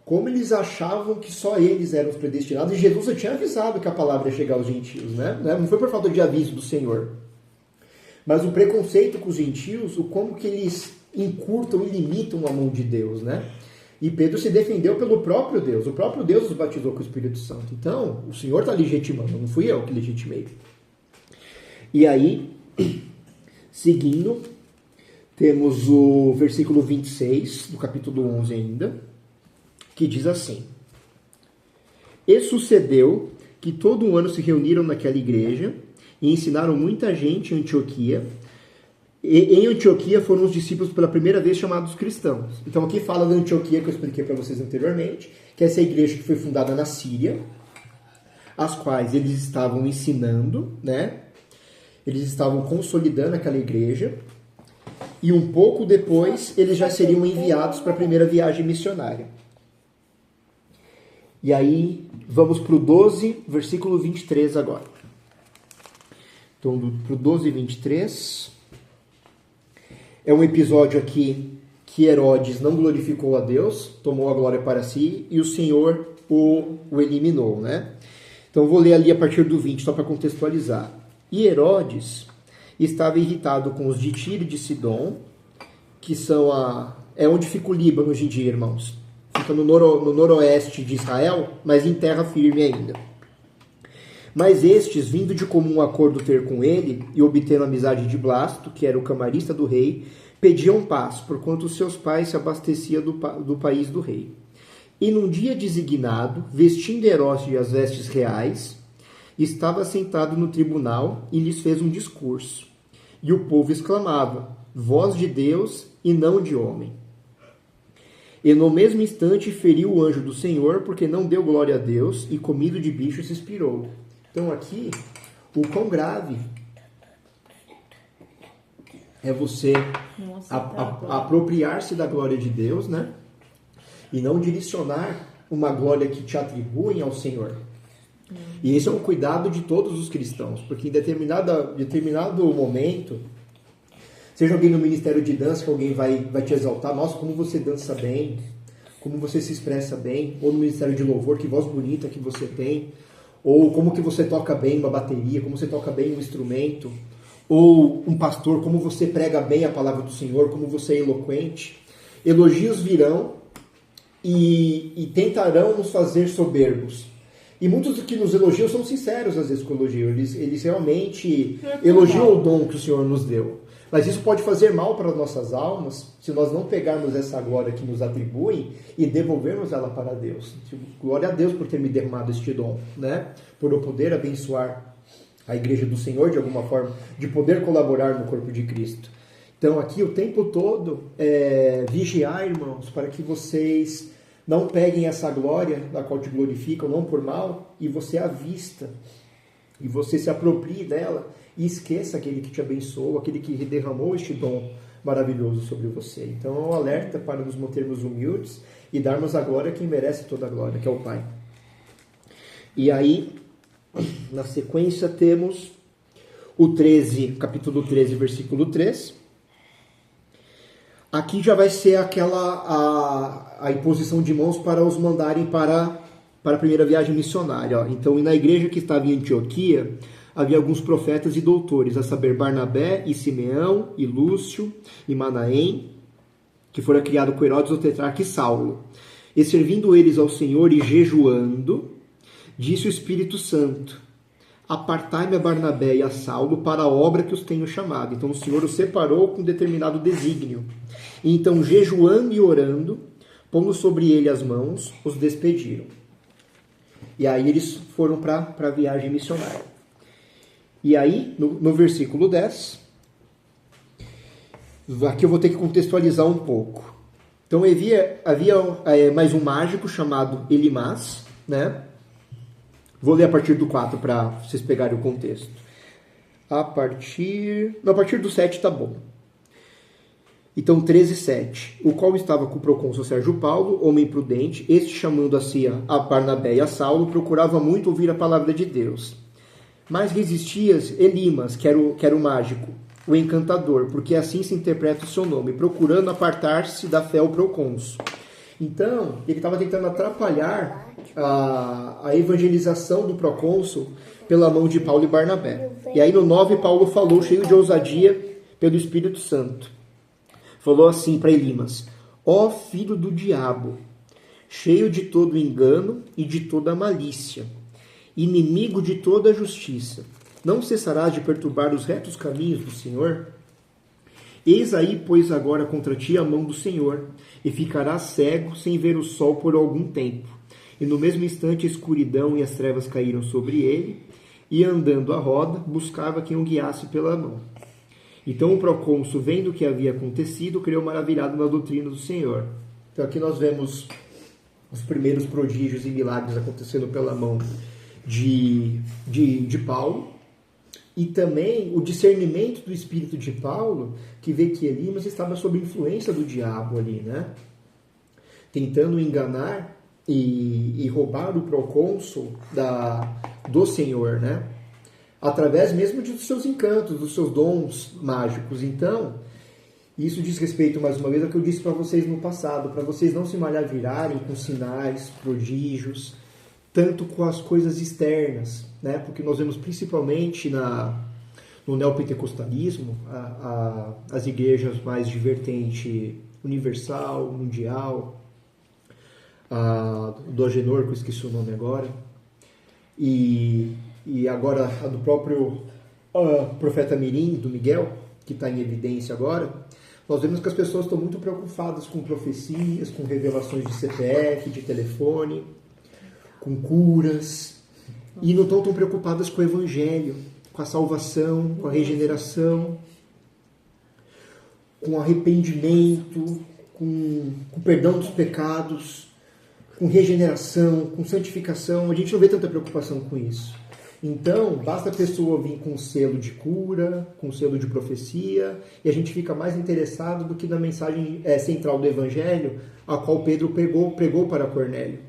Como eles achavam que só eles eram os predestinados, e Jesus já tinha avisado que a palavra ia chegar aos gentios, né? Não foi por falta de aviso do Senhor. Mas o preconceito com os gentios, o como que eles encurtam e limitam a mão de Deus, né? E Pedro se defendeu pelo próprio Deus. O próprio Deus os batizou com o Espírito Santo. Então, o Senhor está legitimando, não fui eu que legitimei. E aí, seguindo, temos o versículo 26, do capítulo 11 ainda, que diz assim: E sucedeu que todo um ano se reuniram naquela igreja e ensinaram muita gente em Antioquia. E em Antioquia foram os discípulos pela primeira vez chamados cristãos. Então aqui fala da Antioquia que eu expliquei para vocês anteriormente, que é essa igreja que foi fundada na Síria, as quais eles estavam ensinando, né? Eles estavam consolidando aquela igreja, e um pouco depois eles já seriam enviados para a primeira viagem missionária. E aí vamos para o 12, versículo 23 agora. Então para o 12 e 23... É um episódio aqui que Herodes não glorificou a Deus, tomou a glória para si, e o Senhor o eliminou, né? Então, vou ler ali a partir do 20, só para contextualizar. E Herodes estava irritado com os de Tiro e de Sidom, que são é onde fica o Líbano hoje em dia, irmãos. Fica no noroeste de Israel, mas em terra firme ainda. Mas estes, vindo de comum acordo ter com ele, e obtendo a amizade de Blasto, que era o camarista do rei, pediam paz, porquanto seus pais se abasteciam do país do rei. E num dia designado, vestindo Herodes as vestes reais, estava sentado no tribunal e lhes fez um discurso. E o povo exclamava: voz de Deus e não de homem. E no mesmo instante feriu o anjo do Senhor, porque não deu glória a Deus, e comido de bicho se expirou. Então aqui, o quão grave é você apropriar-se da glória de Deus, né? E não direcionar uma glória que te atribuem ao Senhor. E esse é um cuidado de todos os cristãos, porque em determinado momento, seja alguém no ministério de dança, que alguém vai te exaltar: nossa, como você dança bem, como você se expressa bem, ou no ministério de louvor, que voz bonita que você tem, ou como que você toca bem uma bateria, como você toca bem um instrumento, ou um pastor, como você prega bem a palavra do Senhor, como você é eloquente. Elogios virão e tentarão nos fazer soberbos. E muitos que nos elogiam são sinceros às vezes com o elogio. Eles realmente elogiam o dom que o Senhor nos deu. Mas isso pode fazer mal para as nossas almas se nós não pegarmos essa glória que nos atribuem e devolvermos ela para Deus. Glória a Deus por ter me derramado este dom, né? Por eu poder abençoar a igreja do Senhor de alguma forma, de poder colaborar no corpo de Cristo. Então aqui o tempo todo vigiar, irmãos, para que vocês não peguem essa glória da qual te glorificam, não por mal, e você a vista, e você se aproprie dela, e esqueça aquele que te abençoou, aquele que derramou este dom maravilhoso sobre você. Então é um alerta para nos mantermos humildes e darmos a glória a quem merece toda a glória, que é o Pai. E aí, na sequência, temos o 13, capítulo 13, versículo 3. Aqui já vai ser a imposição de mãos para os mandarem para a primeira viagem missionária. Ó. Então, na igreja que estava em Antioquia, havia alguns profetas e doutores, a saber, Barnabé e Simeão, e Lúcio, e Manaém, que fora criado com Herodes, o tetrarca, e Saulo. E servindo eles ao Senhor e jejuando, disse o Espírito Santo: apartai-me a Barnabé e a Saulo para a obra que os tenho chamado. Então o Senhor os separou com determinado desígnio. E então, jejuando e orando, pondo sobre ele as mãos, os despediram. E aí eles foram para a viagem missionária. E aí, no versículo 10, aqui eu vou ter que contextualizar um pouco. Então havia mais um mágico chamado Elimas, né? Vou ler a partir do 4 para vocês pegarem o contexto. A partir do 7 tá bom. Então, 13:7. O qual estava com o procônsul Sérgio Paulo, homem prudente, este chamando a si a Barnabé e a Saulo, procurava muito ouvir a palavra de Deus. Mas resistias Elimas, que era o mágico, o encantador, porque assim se interpreta o seu nome, procurando apartar-se da fé ao procônsul. Então, ele estava tentando atrapalhar a evangelização do procônsul pela mão de Paulo e Barnabé. E aí no 9, Paulo falou, cheio de ousadia, pelo Espírito Santo. Falou assim para Elimas: ó filho do diabo, cheio de todo engano e de toda malícia, inimigo de toda a justiça, não cessarás de perturbar os retos caminhos do Senhor? Eis aí, pois, agora contra ti a mão do Senhor, e ficarás cego sem ver o sol por algum tempo. E no mesmo instante a escuridão e as trevas caíram sobre ele, e andando à roda, buscava quem o guiasse pela mão. Então o procônsul, vendo o que havia acontecido, criou maravilhado na doutrina do Senhor. Então aqui nós vemos os primeiros prodígios e milagres acontecendo pela mão de Paulo, e também o discernimento do espírito de Paulo, que vê que Elimas estava sob influência do diabo ali, né? Tentando enganar e roubar o procônsul do Senhor, né? Através mesmo dos seus encantos, dos seus dons mágicos. Então, isso diz respeito, mais uma vez, ao que eu disse para vocês no passado, para vocês não se maravilharem com sinais, prodígios, tanto com as coisas externas, né? Porque nós vemos principalmente no neopentecostalismo, as igrejas mais de vertente universal, mundial, do Agenor, que eu esqueci o nome agora, e agora a do próprio profeta Mirim, do Miguel, que está em evidência agora. Nós vemos que as pessoas estão muito preocupadas com profecias, com revelações de CPF, de telefone, com curas, e não estão tão preocupadas com o evangelho, com a salvação, com a regeneração, com arrependimento, com o perdão dos pecados, com regeneração, com santificação. A gente não vê tanta preocupação com isso. Então, basta a pessoa vir com um selo de cura, com um selo de profecia, e a gente fica mais interessado do que na mensagem central do Evangelho, a qual Pedro pregou para Cornélio,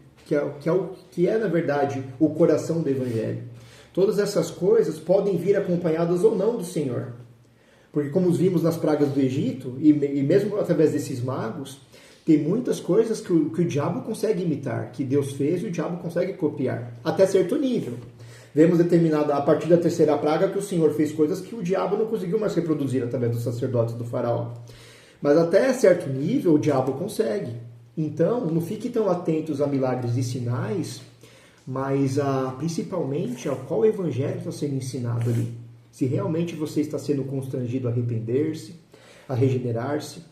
que é, na verdade, o coração do Evangelho. Todas essas coisas podem vir acompanhadas ou não do Senhor. Porque como vimos nas pragas do Egito, e mesmo através desses magos, tem muitas coisas que o diabo consegue imitar, que Deus fez e o diabo consegue copiar, até certo nível. Vemos a partir da terceira praga, que o Senhor fez coisas que o diabo não conseguiu mais reproduzir através dos sacerdotes do faraó. Mas até certo nível o diabo consegue. Então, não fiquem tão atentos a milagres e sinais, mas principalmente a qual evangelho está sendo ensinado ali. Se realmente você está sendo constrangido a arrepender-se, a regenerar-se,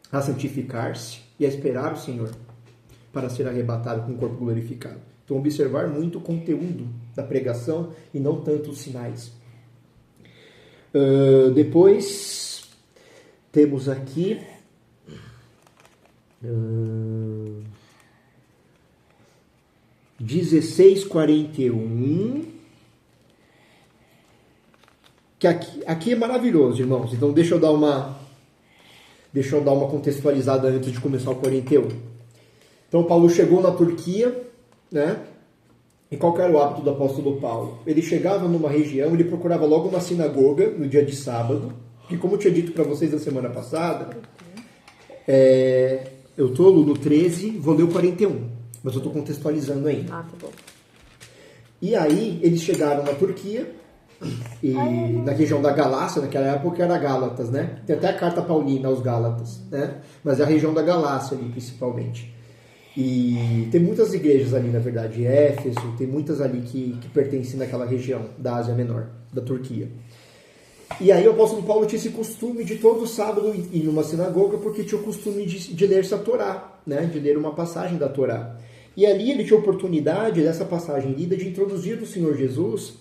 a santificar-se e a esperar o Senhor para ser arrebatado com o corpo glorificado. Então, observar muito o conteúdo da pregação e não tanto os sinais. Depois, temos aqui 16:41, que aqui é maravilhoso, irmãos. Então, deixa eu dar uma contextualizada antes de começar o 41. Então, Paulo chegou na Turquia, né? E qual que era o hábito do apóstolo Paulo? Ele chegava numa região, ele procurava logo uma sinagoga no dia de sábado, que como eu tinha dito para vocês na semana passada, eu estou no 13, vou ler o 41, mas eu estou contextualizando ainda. Ah, tá bom. E aí eles chegaram na Turquia, e na região da Galácia, naquela época era Gálatas, né? Tem até a carta paulina aos Gálatas, né? Mas é a região da Galácia ali, principalmente. E tem muitas igrejas ali, na verdade, Éfeso, tem muitas ali que pertencem naquela região da Ásia Menor, da Turquia. E aí o apóstolo Paulo tinha esse costume de todo sábado ir numa sinagoga, porque tinha o costume de ler essa Torá, né? De ler uma passagem da Torá. E ali ele tinha a oportunidade, dessa passagem lida, de introduzir o Senhor Jesus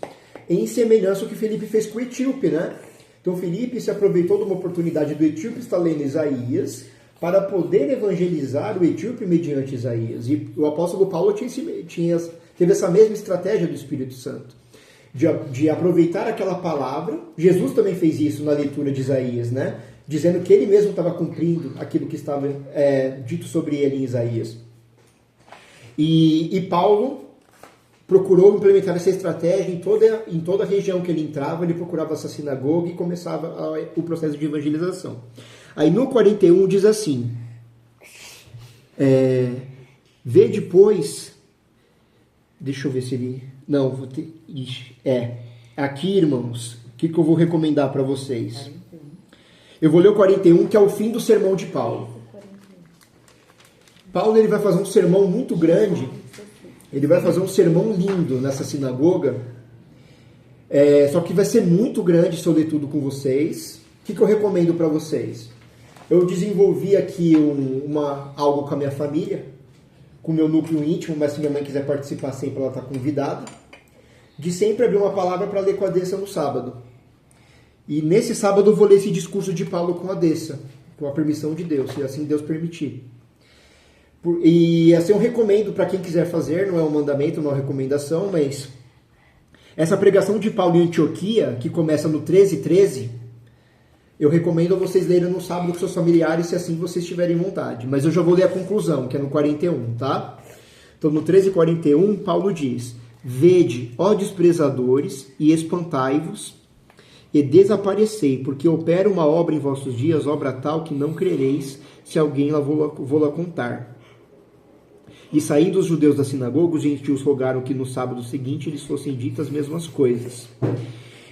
em semelhança ao que Felipe fez com o etíope, né? Então Felipe se aproveitou de uma oportunidade do etíope estar lendo Isaías para poder evangelizar o etíope mediante Isaías. E o apóstolo Paulo teve essa mesma estratégia do Espírito Santo, de aproveitar aquela palavra. Jesus também fez isso na leitura de Isaías, né? Dizendo que ele mesmo estava cumprindo aquilo que estava dito sobre ele em Isaías. E Paulo procurou implementar essa estratégia em toda a região que ele entrava. Ele procurava essa sinagoga e começava o processo de evangelização. Aí no 41 diz assim, vê depois, deixa eu ver se ele, não, vou ter, aqui irmãos, o que eu vou recomendar para vocês? Eu vou ler o 41, que é o fim do sermão de Paulo. Paulo ele vai fazer um sermão muito grande, ele vai fazer um sermão lindo nessa sinagoga, só que vai ser muito grande se eu ler tudo com vocês. O que eu recomendo para vocês? Eu desenvolvi aqui algo com a minha família, com o meu núcleo íntimo, mas se minha mãe quiser participar sempre, ela está convidada, de sempre abrir uma palavra para ler com a Dessa no sábado. E nesse sábado eu vou ler esse discurso de Paulo com a Dessa, com a permissão de Deus, se assim Deus permitir. E assim eu recomendo para quem quiser fazer, não é um mandamento, não é uma recomendação, mas essa pregação de Paulo em Antioquia, que começa no 13:13, eu recomendo a vocês lerem no sábado com seus familiares, se assim vocês tiverem vontade. Mas eu já vou ler a conclusão, que é no 41, tá? Então no 13:41, Paulo diz: Vede, ó desprezadores, e espantai-vos, e desaparecei, porque opera uma obra em vossos dias, obra tal que não crereis, se alguém vou-la contar. E saindo os judeus da sinagoga, os gentios rogaram que no sábado seguinte lhes fossem ditas as mesmas coisas.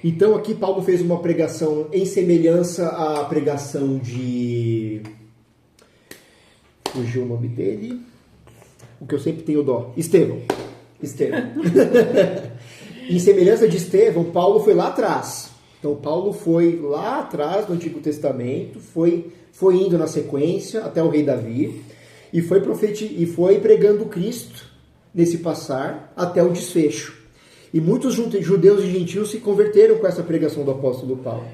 Então aqui Paulo fez uma pregação em semelhança à pregação de... Fugiu o nome dele. O que eu sempre tenho dó. Estevão. Em semelhança de Estevão, Paulo foi lá atrás. Então Paulo foi lá atrás do Antigo Testamento, foi indo na sequência até o rei Davi, e foi pregando Cristo nesse passar até o desfecho. E muitos judeus e gentios se converteram com essa pregação do apóstolo Paulo.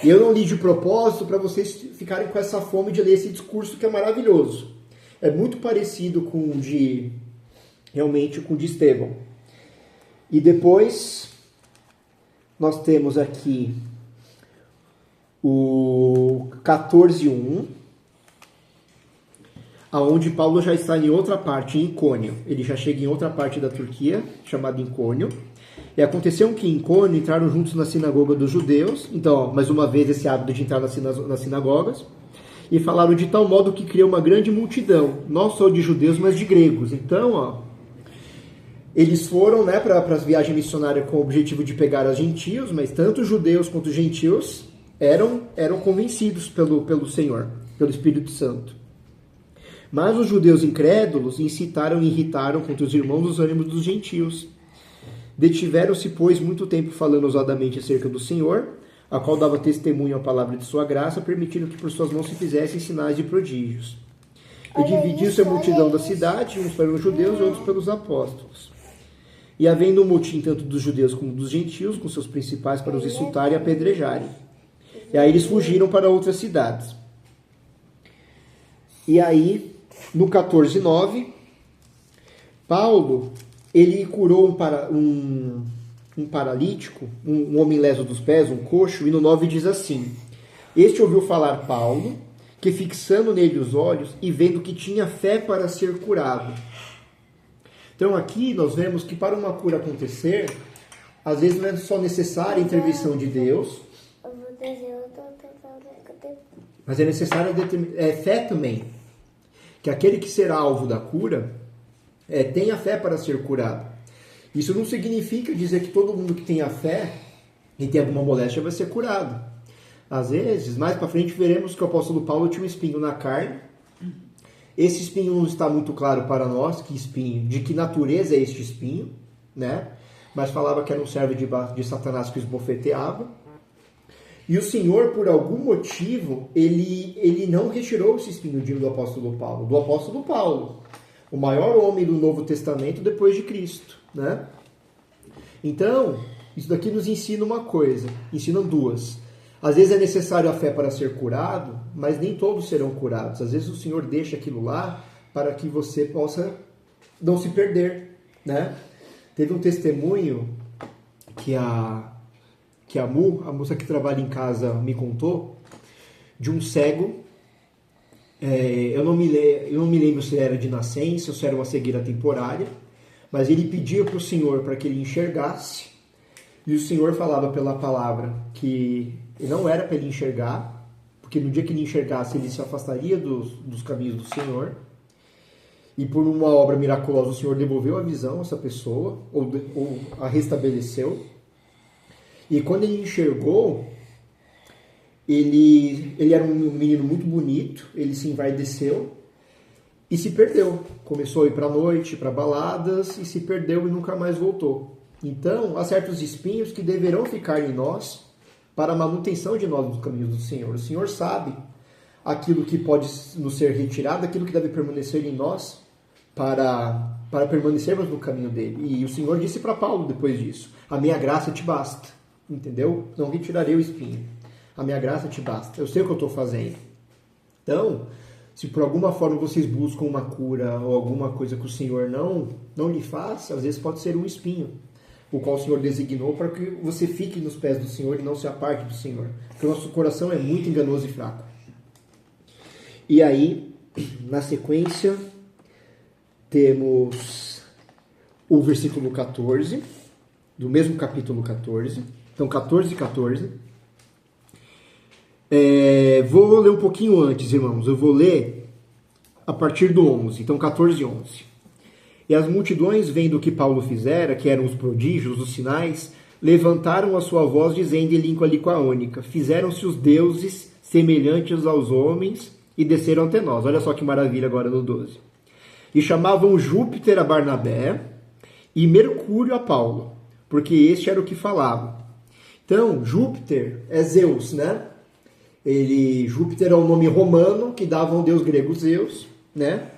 E eu não li de propósito para vocês ficarem com essa fome de ler esse discurso que é maravilhoso. É muito parecido com o de Estevão. E depois nós temos aqui o 14:1, aonde Paulo já está em outra parte, em Icônio. Ele já chega em outra parte da Turquia, chamada Icônio. E aconteceu que em Icônio entraram juntos na sinagoga dos judeus. Então, mais uma vez, esse hábito de entrar nas sinagogas. E falaram de tal modo que criou uma grande multidão, não só de judeus, mas de gregos. Então, eles foram para as viagens missionárias com o objetivo de pegar os gentios, mas tanto os judeus quanto os gentios eram convencidos pelo Senhor, pelo Espírito Santo. Mas os judeus incrédulos incitaram e irritaram contra os irmãos os ânimos dos gentios. Detiveram-se, pois, muito tempo falando ousadamente acerca do Senhor, a qual dava testemunho à palavra de sua graça, permitindo que por suas mãos se fizessem sinais e prodígios. E dividiu-se a multidão da cidade, uns pelos judeus e outros pelos apóstolos. E havendo um motim tanto dos judeus como dos gentios, com seus principais para os insultarem e apedrejarem. E aí eles fugiram para outras cidades. E aí, no 14:9, Paulo, ele curou um paralítico, um homem leso dos pés, um coxo, e no 9 diz assim: Este ouviu falar Paulo, que fixando nele os olhos e vendo que tinha fé para ser curado. Então aqui nós vemos que para uma cura acontecer, às vezes não é só necessária a intervenção de Deus, mas é necessária fé também. Que aquele que será alvo da cura tenha fé para ser curado. Isso não significa dizer que todo mundo que tenha fé e tem alguma moléstia vai ser curado. Às vezes, mais para frente, veremos que o apóstolo Paulo tinha um espinho na carne. Esse espinho não está muito claro para nós, que espinho, de que natureza é este espinho, né? Mas falava que era um servo de Satanás que o esbofeteava. E o Senhor, por algum motivo, ele não retirou esse espinho do apóstolo Paulo. Do apóstolo Paulo, o maior homem do Novo Testamento depois de Cristo, né? Então, isso daqui nos ensina uma coisa, ensinam duas. Às vezes é necessário a fé para ser curado, mas nem todos serão curados. Às vezes o Senhor deixa aquilo lá para que você possa não se perder, né? Teve um testemunho que a moça que trabalha em casa, me contou, de um cego. Eu não me lembro se era de nascença ou se era uma cegueira temporária, mas ele pedia para o Senhor para que ele enxergasse, e o Senhor falava pela palavra que não era para ele enxergar, porque no dia que ele enxergasse ele se afastaria dos caminhos do Senhor, e por uma obra miraculosa o Senhor devolveu a visão a essa pessoa, ou a restabeleceu. E quando ele enxergou, ele era um menino muito bonito, ele se envaideceu e se perdeu. Começou a ir para a noite, para baladas, e se perdeu e nunca mais voltou. Então, há certos espinhos que deverão ficar em nós para a manutenção de nós nos caminhos do Senhor. O Senhor sabe aquilo que pode nos ser retirado, aquilo que deve permanecer em nós para permanecermos no caminho dele. E o Senhor disse para Paulo depois disso: a minha graça te basta. Entendeu? Não retirarei o espinho. A minha graça te basta. Eu sei o que eu estou fazendo. Então, se por alguma forma vocês buscam uma cura ou alguma coisa que o Senhor não lhe faz, às vezes pode ser um espinho, o qual o Senhor designou para que você fique nos pés do Senhor e não se aparte do Senhor. Porque o nosso coração é muito enganoso e fraco. E aí, na sequência, temos o versículo 14, do mesmo capítulo 14. Então, 14 e 14. Vou ler um pouquinho antes, irmãos. Eu vou ler a partir do 11. Então, 14 e 11. E as multidões, vendo o que Paulo fizera, que eram os prodígios, os sinais, levantaram a sua voz, dizendo em língua licaônica: fizeram-se os deuses semelhantes aos homens e desceram até nós. Olha só que maravilha agora no 12. E chamavam Júpiter a Barnabé e Mercúrio a Paulo, porque este era o que falava. Então, Júpiter é Zeus, né? Júpiter é o nome romano que dava ao deus grego Zeus, né?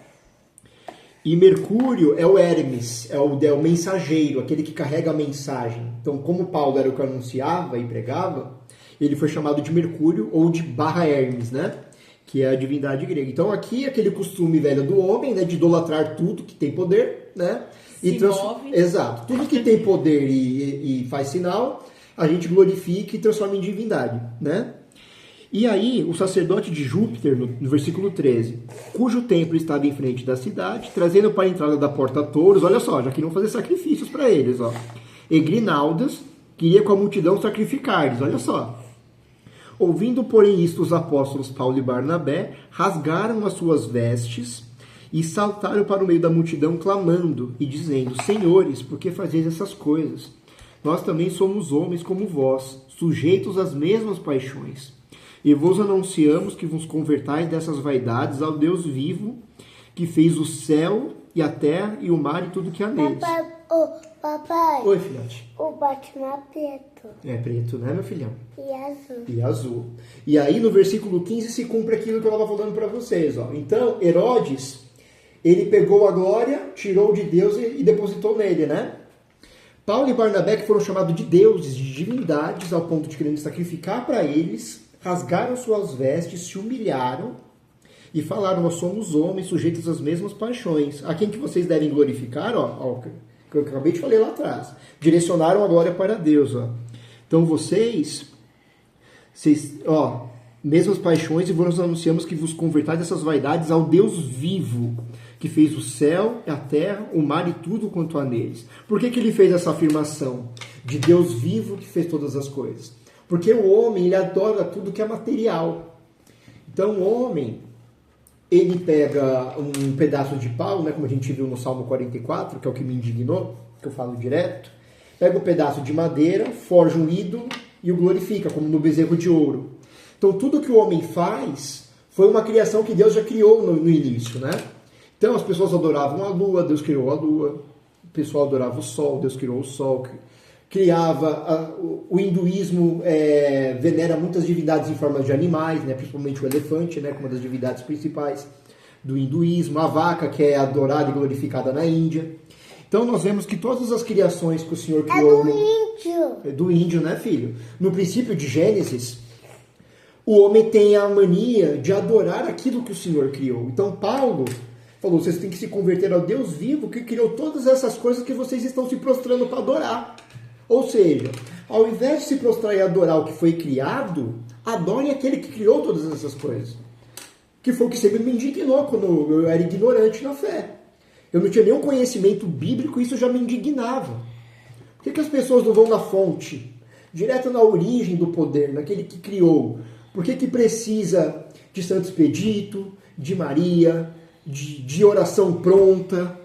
E Mercúrio é o Hermes, é o mensageiro, aquele que carrega a mensagem. Então, como Paulo era o que anunciava e pregava, ele foi chamado de Mercúrio ou de barra Hermes, né? Que é a divindade grega. Então, aqui aquele costume velho do homem, né? De idolatrar tudo que tem poder, né? Exato. Tudo que tem poder e faz sinal, a gente glorifica e transforma em divindade, né? E aí, o sacerdote de Júpiter, no versículo 13, cujo templo estava em frente da cidade, trazendo para a entrada da porta touros, olha só, já queriam fazer sacrifícios para eles, ó. E grinaldas, queria com a multidão sacrificar-lhes, olha só. Ouvindo, porém, isto, os apóstolos Paulo e Barnabé rasgaram as suas vestes e saltaram para o meio da multidão, clamando e dizendo: Senhores, por que fazeis essas coisas? Nós também somos homens como vós, sujeitos às mesmas paixões. E vos anunciamos que vos convertais dessas vaidades ao Deus vivo, que fez o céu e a terra e o mar e tudo que há neles. Papai. Oi, filhote. O Batman é preto. É preto, né, meu filhão? E azul. E azul. E aí, no versículo 15, se cumpre aquilo que eu estava falando para vocês, ó. Então, Herodes, ele pegou a glória, tirou de Deus e depositou nele, né? Paulo e Barnabé, que foram chamados de deuses, de divindades, ao ponto de querer sacrificar para eles, rasgaram suas vestes, se humilharam e falaram: nós somos homens sujeitos às mesmas paixões. A quem que vocês devem glorificar? Ó, que eu acabei de falar lá atrás. Direcionaram a glória para Deus. Ó. Então vocês, mesmas paixões, e vos anunciamos que vos convertais dessas vaidades ao Deus vivo, que fez o céu, a terra, o mar e tudo quanto há neles. Por que ele fez essa afirmação de Deus vivo que fez todas as coisas? Porque o homem, ele adora tudo que é material. Então o homem, ele pega um pedaço de pau, né, como a gente viu no Salmo 44, que é o que me indignou, que eu falo direto, pega um pedaço de madeira, forja um ídolo e o glorifica, como no bezerro de ouro. Então tudo que o homem faz foi uma criação que Deus já criou no início, né? Então as pessoas adoravam a lua, Deus criou a lua. O pessoal adorava o sol, Deus criou o sol. O hinduísmo venera muitas divindades em forma de animais, né? Principalmente o elefante, né? Como uma das divindades principais do hinduísmo. A vaca, que é adorada e glorificada na Índia. Então nós vemos que todas as criações que o Senhor criou... É do índio. É do índio, né, filho? No princípio de Gênesis, o homem tem a mania de adorar aquilo que o Senhor criou. Então Paulo falou, vocês têm que se converter ao Deus vivo que criou todas essas coisas que vocês estão se prostrando para adorar. Ou seja, ao invés de se prostrar e adorar o que foi criado, adore aquele que criou todas essas coisas. Que foi o que sempre me indignou quando eu era ignorante na fé. Eu não tinha nenhum conhecimento bíblico e isso já me indignava. Por que as pessoas não vão na fonte, direto na origem do poder, naquele que criou? Por que precisa de Santo Expedito, de Maria, de oração pronta?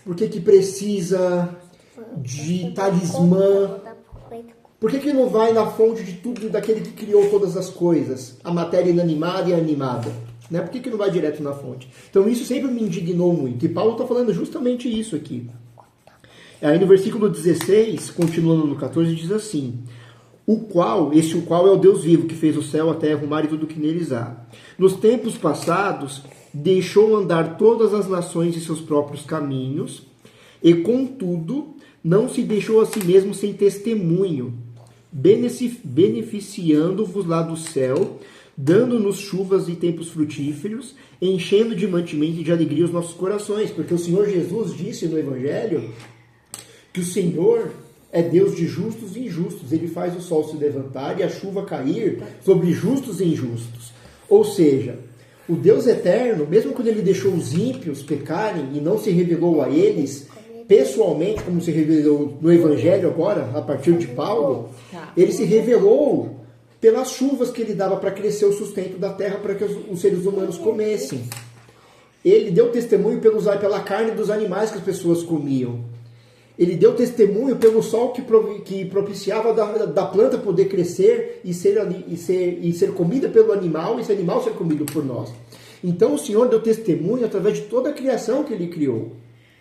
Por que precisa de talismã? Por que não vai na fonte de tudo daquele que criou todas as coisas? A matéria inanimada e animada. Né? Por que não vai direto na fonte? Então isso sempre me indignou muito. E Paulo está falando justamente isso aqui. Aí no versículo 16, continuando no 14, diz assim... O qual é o Deus vivo, que fez o céu, a terra, o mar e tudo que neles há. Nos tempos passados, deixou andar todas as nações em seus próprios caminhos, e contudo, não se deixou a si mesmo sem testemunho, beneficiando-vos lá do céu, dando-nos chuvas e tempos frutíferos, enchendo de mantimento e de alegria os nossos corações. Porque o Senhor Jesus disse no Evangelho que o Senhor é Deus de justos e injustos. Ele faz o sol se levantar e a chuva cair sobre justos e injustos. Ou seja, o Deus eterno, mesmo quando ele deixou os ímpios pecarem e não se revelou a eles pessoalmente, como se revelou no Evangelho agora, a partir de Paulo, ele se revelou pelas chuvas que ele dava para crescer o sustento da terra para que os seres humanos comessem. Ele deu testemunho pela carne dos animais que as pessoas comiam. Ele deu testemunho pelo sol que propiciava da planta poder crescer e ser comida pelo animal, e esse animal ser comido por nós. Então o Senhor deu testemunho através de toda a criação que ele criou.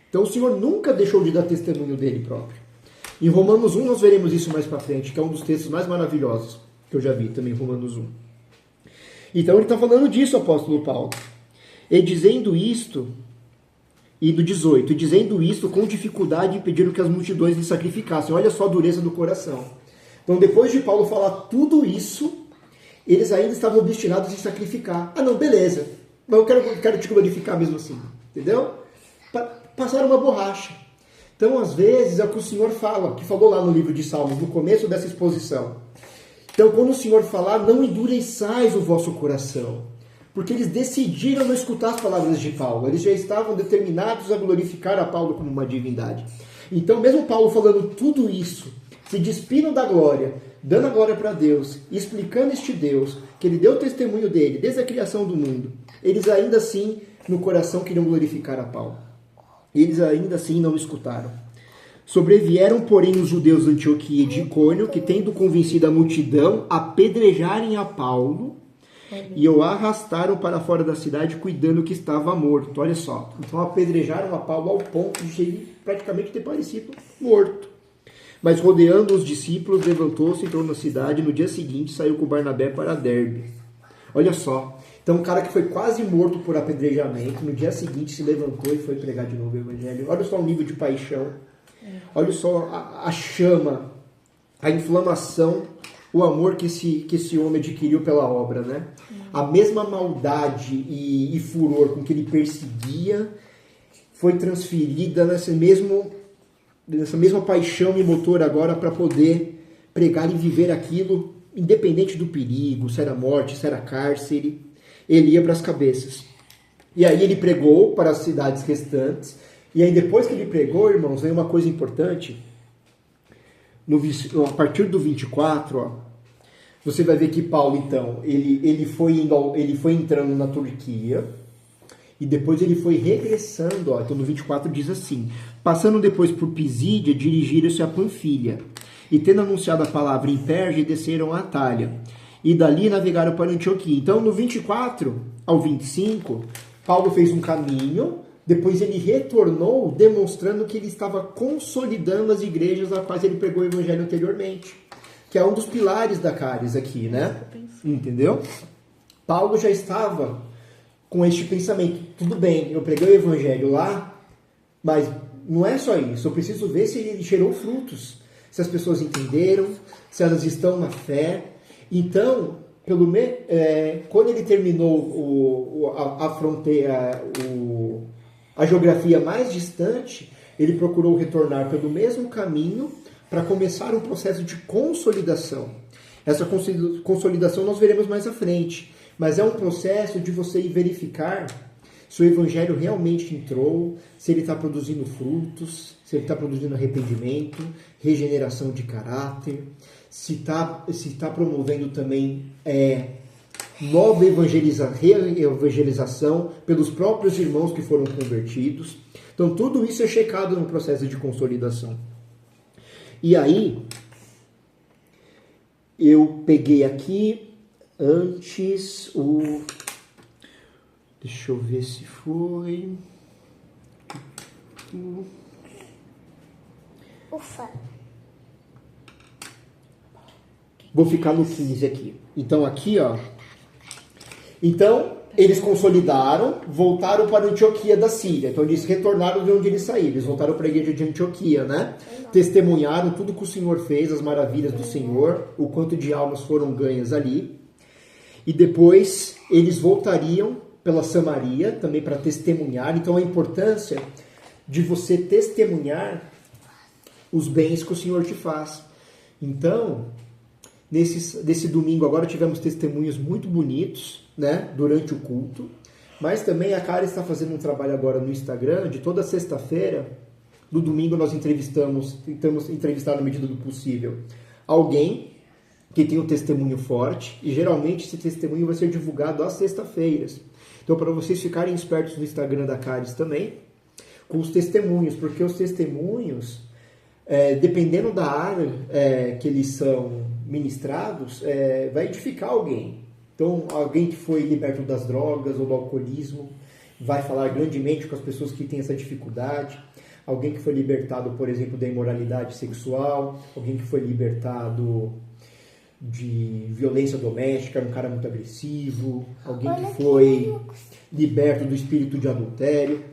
Então o Senhor nunca deixou de dar testemunho dele próprio. Em Romanos 1 nós veremos isso mais para frente, que é um dos textos mais maravilhosos que eu já vi também em Romanos 1. Então ele está falando disso, apóstolo Paulo. E dizendo isto... E do 18, dizendo isto, com dificuldade impediram que as multidões lhe sacrificassem. Olha só a dureza do coração. Então, depois de Paulo falar tudo isso, eles ainda estavam obstinados em sacrificar. Ah, não, beleza. Mas eu quero te glorificar mesmo assim. Entendeu? Passaram uma borracha. Então, às vezes, é o que o Senhor fala, que falou lá no livro de Salmos, no começo dessa exposição. Então, quando o Senhor falar, não endureçais o vosso coração. Porque eles decidiram não escutar as palavras de Paulo. Eles já estavam determinados a glorificar a Paulo como uma divindade. Então, mesmo Paulo falando tudo isso, se despindo da glória, dando a glória para Deus, explicando este Deus, que ele deu testemunho dele desde a criação do mundo, eles ainda assim, no coração, queriam glorificar a Paulo. Eles ainda assim não escutaram. Sobrevieram, porém, os judeus de Antioquia e de Icônio, que, tendo convencido a multidão, apedrejarem a Paulo, e o arrastaram para fora da cidade, cuidando que estava morto. Olha só. Então apedrejaram a Paulo ao ponto de ele praticamente ter parecido morto. Mas rodeando os discípulos, levantou-se, entrou na cidade, e no dia seguinte saiu com Barnabé para Derbe. Olha só. Então um cara que foi quase morto por apedrejamento, no dia seguinte se levantou e foi pregar de novo o Evangelho. Olha só o nível de paixão. Olha só a chama, a inflamação, o amor que esse homem adquiriu pela obra, né? A mesma maldade e furor com que ele perseguia foi transferida nessa mesma paixão e motor agora para poder pregar e viver aquilo, independente do perigo, se era morte, se era cárcere. Ele ia para as cabeças. E aí ele pregou para as cidades restantes. E aí depois que ele pregou, irmãos, vem uma coisa importante. A partir do 24, ó, você vai ver que Paulo, então, ele foi entrando na Turquia e depois ele foi regressando. Ó, então no 24 diz assim: passando depois por Pisídia, dirigiram-se a Panfilha. E tendo anunciado a palavra em Perge, desceram a Atália. E dali navegaram para Antioquia. Então no 24 ao 25, Paulo fez um caminho. Depois ele retornou demonstrando que ele estava consolidando as igrejas a quais ele pregou o evangelho anteriormente. Que é um dos pilares da Caris aqui, né? Entendeu? Paulo já estava com este pensamento. Tudo bem, eu preguei o evangelho lá, mas não é só isso. Eu preciso ver se ele gerou frutos. Se as pessoas entenderam, se elas estão na fé. Então, quando ele terminou a fronteira, a geografia mais distante, ele procurou retornar pelo mesmo caminho para começar um processo de consolidação. Essa consolidação nós veremos mais à frente, mas é um processo de você ir verificar se o evangelho realmente entrou, se ele está produzindo frutos, se ele está produzindo arrependimento, regeneração de caráter, se está promovendo também nova evangelização pelos próprios irmãos que foram convertidos. Então tudo isso é checado no processo de consolidação. E aí, eu peguei aqui antes o... Deixa eu ver se foi... Ufa. Vou ficar no 15 aqui. Então aqui, ó. Então, eles consolidaram, voltaram para Antioquia da Síria. Então eles retornaram de onde eles saíram. Eles voltaram para a igreja de Antioquia, né? Testemunharam tudo que o Senhor fez, as maravilhas do Senhor, o quanto de almas foram ganhas ali. E depois eles voltariam pela Samaria, também para testemunhar. Então a importância de você testemunhar os bens que o Senhor te faz. Então, nesse domingo agora tivemos testemunhos muito bonitos, né, durante o culto, mas também a Cara está fazendo um trabalho agora no Instagram, de toda sexta-feira, no domingo nós tentamos entrevistar na medida do possível alguém que tem um testemunho forte, e geralmente esse testemunho vai ser divulgado às sextas-feiras. Então, para vocês ficarem espertos no Instagram da Caris também, com os testemunhos, porque os testemunhos, dependendo da área que eles são ministrados, vai edificar alguém. Então, alguém que foi liberto das drogas ou do alcoolismo vai falar grandemente com as pessoas que têm essa dificuldade. Alguém que foi libertado, por exemplo, da imoralidade sexual, alguém que foi libertado de violência doméstica, um cara muito agressivo, alguém que foi liberto do espírito de adultério.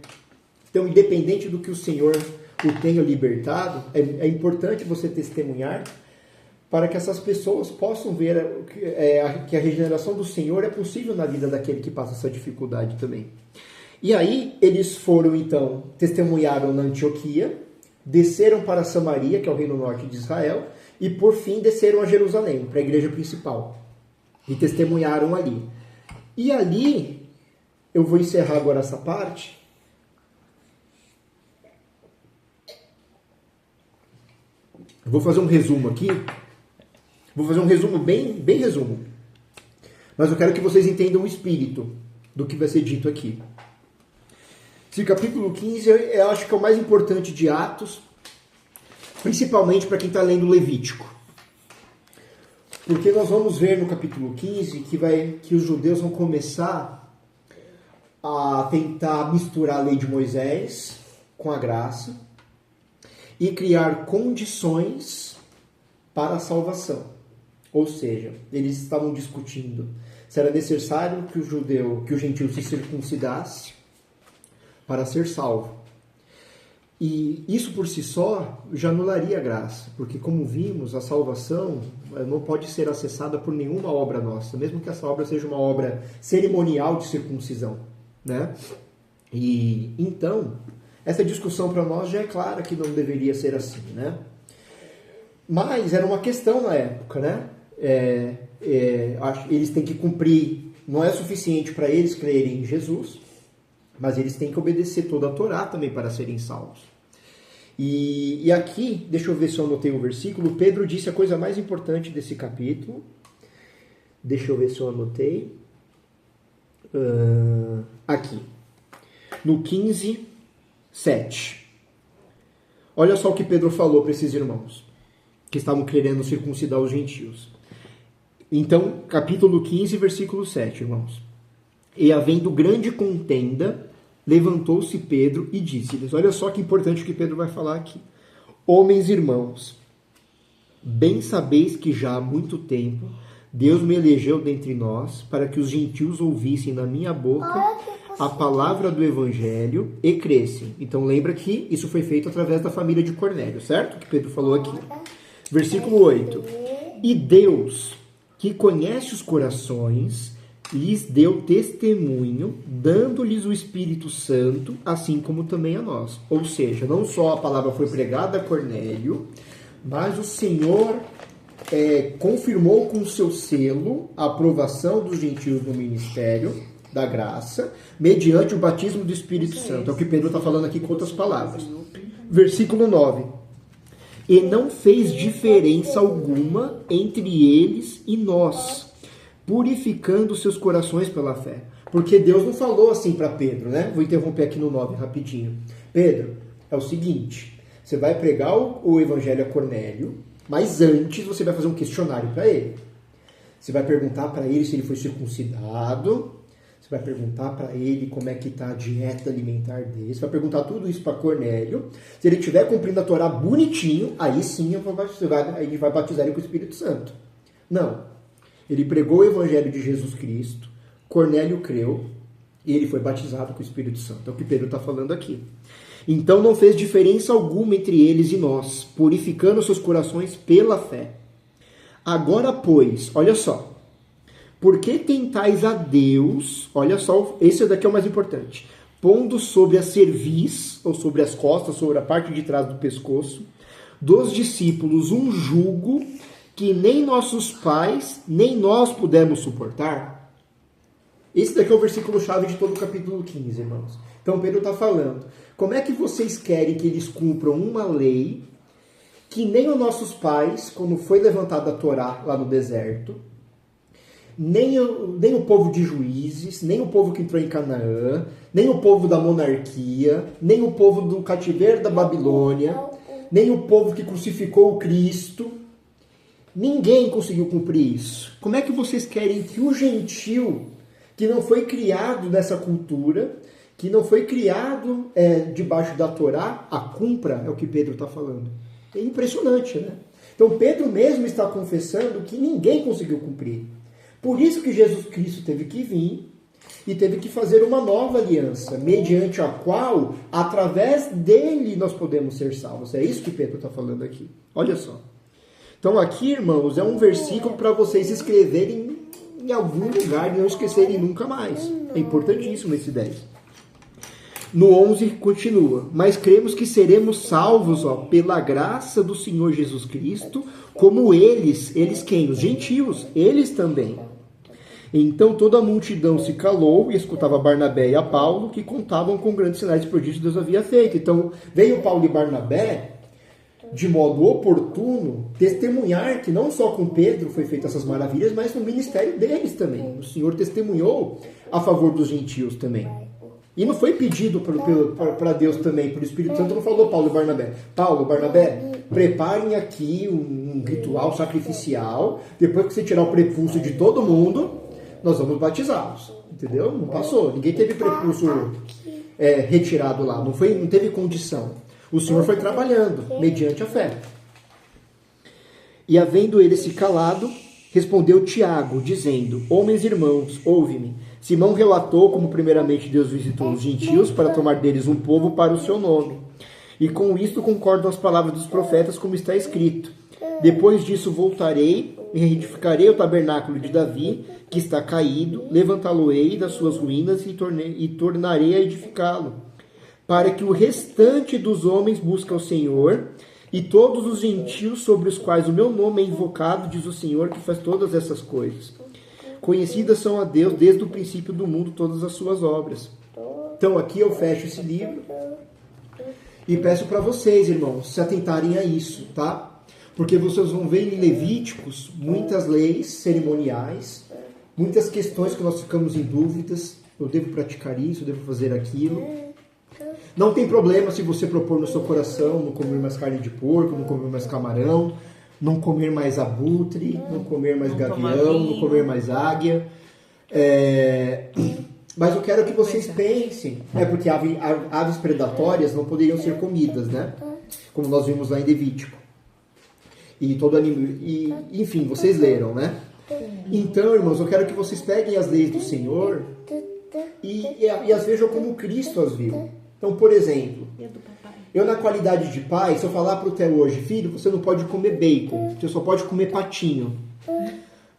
Então, independente do que o Senhor o tenha libertado, é importante você testemunhar para que essas pessoas possam ver que a regeneração do Senhor é possível na vida daquele que passa essa dificuldade também. E aí, eles foram, então, testemunharam na Antioquia, desceram para Samaria, que é o reino norte de Israel, e por fim desceram a Jerusalém, para a igreja principal. E testemunharam ali. E ali, eu vou encerrar agora essa parte. Eu vou fazer um resumo aqui. Vou fazer um resumo bem resumo. Mas eu quero que vocês entendam o espírito do que vai ser dito aqui. Esse capítulo 15 eu acho que é o mais importante de Atos, principalmente para quem está lendo Levítico. Porque nós vamos ver no capítulo 15 que os judeus vão começar a tentar misturar a lei de Moisés com a graça e criar condições para a salvação. Ou seja, eles estavam discutindo se era necessário que o gentil se circuncidasse para ser salvo. E isso por si só já anularia a graça, porque como vimos, a salvação não pode ser acessada por nenhuma obra nossa, mesmo que essa obra seja uma obra cerimonial de circuncisão, né? E então, essa discussão para nós já é clara que não deveria ser assim, né? Mas era uma questão na época, né? Eles têm que cumprir, não é suficiente para eles crerem em Jesus, Mas eles têm que obedecer toda a Torá também para serem salvos. E aqui, deixa eu ver se eu anotei o versículo, Pedro disse a coisa mais importante desse capítulo. Deixa eu ver se eu anotei. Aqui. No 15, 7. Olha só o que Pedro falou para esses irmãos, que estavam querendo circuncidar os gentios. Então, capítulo 15, versículo 7, irmãos. E havendo grande contenda, levantou-se Pedro e disse-lhes, olha só que importante o que Pedro vai falar aqui. Homens irmãos, bem sabeis que já há muito tempo Deus me elegeu dentre nós para que os gentios ouvissem na minha boca a palavra do evangelho e crescem. Então lembra que isso foi feito através da família de Cornélio, certo? Que Pedro falou aqui. Versículo 8. E Deus, que conhece os corações, lhes deu testemunho, dando-lhes o Espírito Santo, assim como também a nós. Ou seja, não só a palavra foi pregada a Cornélio, mas o Senhor confirmou com seu selo a aprovação dos gentios no ministério da graça, mediante o batismo do Espírito Santo. É o que Pedro está falando aqui com outras palavras. Versículo 9. E não fez diferença alguma entre eles e nós, purificando seus corações pela fé. Porque Deus não falou assim para Pedro, né? Vou interromper aqui no 9 rapidinho. Pedro, é o seguinte, você vai pregar o evangelho a Cornélio, mas antes você vai fazer um questionário para ele. Você vai perguntar para ele se ele foi circuncidado, você vai perguntar para ele como é que está a dieta alimentar dele, você vai perguntar tudo isso para Cornélio. Se ele estiver cumprindo a Torá bonitinho, aí sim a gente vai batizar ele com o Espírito Santo. Não. Ele pregou o evangelho de Jesus Cristo, Cornélio creu, e ele foi batizado com o Espírito Santo. É o que Pedro está falando aqui. Então não fez diferença alguma entre eles e nós, purificando seus corações pela fé. Agora, pois, olha só, por que tentais a Deus, olha só, esse daqui é o mais importante, pondo sobre a cerviz, ou sobre as costas, sobre a parte de trás do pescoço, dos discípulos um jugo que nem nossos pais, nem nós pudemos suportar? Esse daqui é o versículo-chave de todo o capítulo 15, irmãos. Então Pedro está falando, como é que vocês querem que eles cumpram uma lei que nem os nossos pais, quando foi levantada a Torá lá no deserto, nem o povo de Juízes, nem o povo que entrou em Canaã, nem o povo da monarquia, nem o povo do cativeiro da Babilônia, nem o povo que crucificou o Cristo, ninguém conseguiu cumprir isso. Como é que vocês querem que o gentil, que não foi criado nessa cultura, que não foi criado debaixo da Torá, a cumpra? É o que Pedro está falando. É impressionante, né? Então Pedro mesmo está confessando que ninguém conseguiu cumprir. Por isso que Jesus Cristo teve que vir e teve que fazer uma nova aliança, mediante a qual, através dele, nós podemos ser salvos. É isso que Pedro está falando aqui. Olha só. Então aqui, irmãos, é um versículo para vocês escreverem em algum lugar e não esquecerem nunca mais. É importantíssimo esse 10. No 11 continua, mas cremos que seremos salvos pela graça do Senhor Jesus Cristo, como eles quem? Os gentios, eles também. Então toda a multidão se calou e escutava Barnabé e a Paulo, que contavam com grandes sinais de prodígio que Deus havia feito. Então veio Paulo e Barnabé, de modo oportuno, testemunhar que não só com Pedro foi feita essas maravilhas, mas no ministério deles também. O Senhor testemunhou a favor dos gentios também. E não foi pedido para Deus também, para o Espírito Santo, não falou Paulo e Barnabé, preparem aqui um ritual sacrificial, depois que você tirar o prepúcio de todo mundo, nós vamos batizá-los. Entendeu? Não passou. Ninguém teve prepúcio retirado lá, não teve condição. O Senhor foi trabalhando, mediante a fé. E havendo ele se calado, respondeu Tiago, dizendo, homens irmãos, ouve-me. Simão relatou como primeiramente Deus visitou os gentios para tomar deles um povo para o seu nome. E com isto concordam as palavras dos profetas como está escrito. Depois disso voltarei e reedificarei o tabernáculo de Davi, que está caído, levantá-lo-ei das suas ruínas e tornarei a edificá-lo, para que o restante dos homens busque ao Senhor, e todos os gentios sobre os quais o meu nome é invocado, diz o Senhor, que faz todas essas coisas. Conhecidas são a Deus desde o princípio do mundo todas as suas obras. Então aqui eu fecho esse livro e peço para vocês, irmãos, se atentarem a isso, tá? Porque vocês vão ver em Levíticos muitas leis cerimoniais, muitas questões que nós ficamos em dúvidas. Eu devo praticar isso, eu devo fazer aquilo. Não tem problema se você propor no seu coração não comer mais carne de porco, não comer mais camarão, não comer mais abutre, não comer mais gavião, não comer mais águia. Mas eu quero que vocês pensem, porque aves predatórias não poderiam ser comidas, né? Como nós vimos lá em Levítico. E enfim, vocês leram, né? Então, irmãos, eu quero que vocês peguem as leis do Senhor e as vejam como Cristo as viu. Então, por exemplo, eu na qualidade de pai, se eu falar para o Theo hoje, filho, você não pode comer bacon, você só pode comer patinho.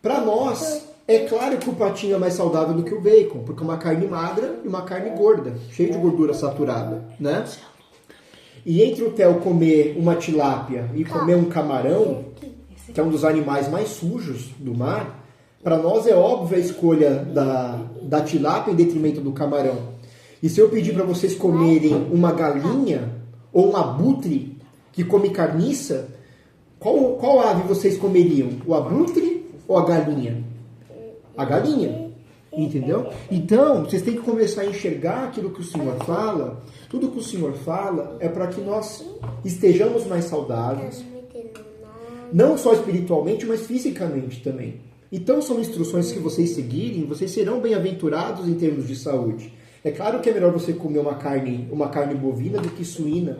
Para nós, é claro que o patinho é mais saudável do que o bacon, porque é uma carne magra e uma carne gorda, cheia de gordura saturada, né? E entre o Theo comer uma tilápia e comer um camarão, que é um dos animais mais sujos do mar, para nós é óbvia a escolha da tilápia em detrimento do camarão. E se eu pedir para vocês comerem uma galinha ou um abutre que come carniça, qual ave vocês comeriam? O abutre ou a galinha? A galinha. Entendeu? Então, vocês têm que começar a enxergar aquilo que o Senhor fala. Tudo que o Senhor fala é para que nós estejamos mais saudáveis. Não só espiritualmente, mas fisicamente também. Então, são instruções que vocês seguirem, vocês serão bem-aventurados em termos de saúde. É claro que é melhor você comer uma carne bovina do que suína,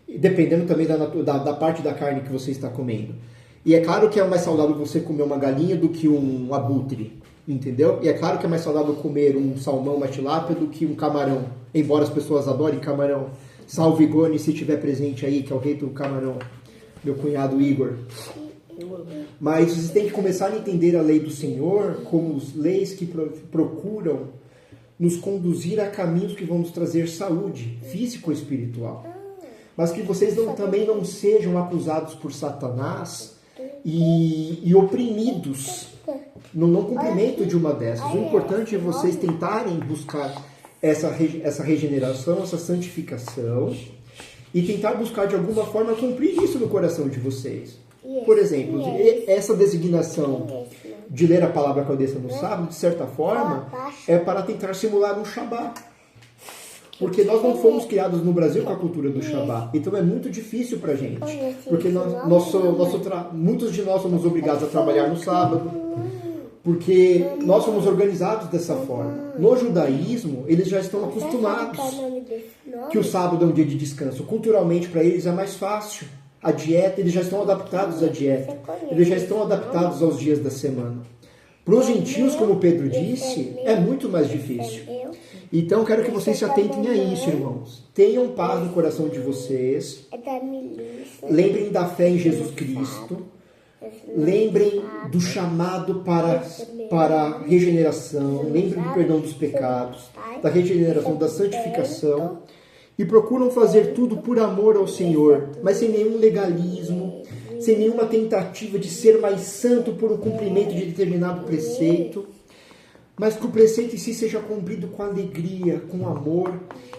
dependendo também da parte da carne que você está comendo. E é claro que é mais saudável você comer uma galinha do que um abutre, entendeu? E é claro que é mais saudável comer um salmão, uma tilápia, do que um camarão, embora as pessoas adorem camarão. Salve Goni, se estiver presente aí, que é o rei do camarão, meu cunhado Igor. Mas vocês têm que começar a entender a lei do Senhor como leis que procuram nos conduzir a caminhos que vão nos trazer saúde física ou espiritual. Mas que vocês também não sejam acusados por Satanás e oprimidos no não cumprimento de uma dessas. O importante é vocês tentarem buscar essa regeneração, essa santificação e tentar buscar de alguma forma cumprir isso no coração de vocês. Por exemplo, essa designação de ler a palavra com a cabeça no sábado, de certa forma, é para tentar simular um Shabat. Porque nós não fomos criados no Brasil com a cultura do Shabat. Então é muito difícil para a gente. Porque muitos de nós somos obrigados a trabalhar no sábado. Porque nós somos organizados dessa forma. No judaísmo, eles já estão acostumados que o sábado é um dia de descanso. Culturalmente, para eles é mais fácil. A dieta, eles já estão adaptados à dieta. Eles já estão adaptados aos dias da semana. Para os gentios, como Pedro disse, é muito mais difícil. Então, eu quero que vocês se atentem a isso, irmãos. Tenham paz no coração de vocês. Lembrem da fé em Jesus Cristo. Lembrem do chamado para a regeneração. Lembrem do perdão dos pecados, da regeneração, da santificação. E procuram fazer tudo por amor ao Senhor, mas sem nenhum legalismo, sem nenhuma tentativa de ser mais santo por um cumprimento de determinado preceito, mas que o preceito em si seja cumprido com alegria, com amor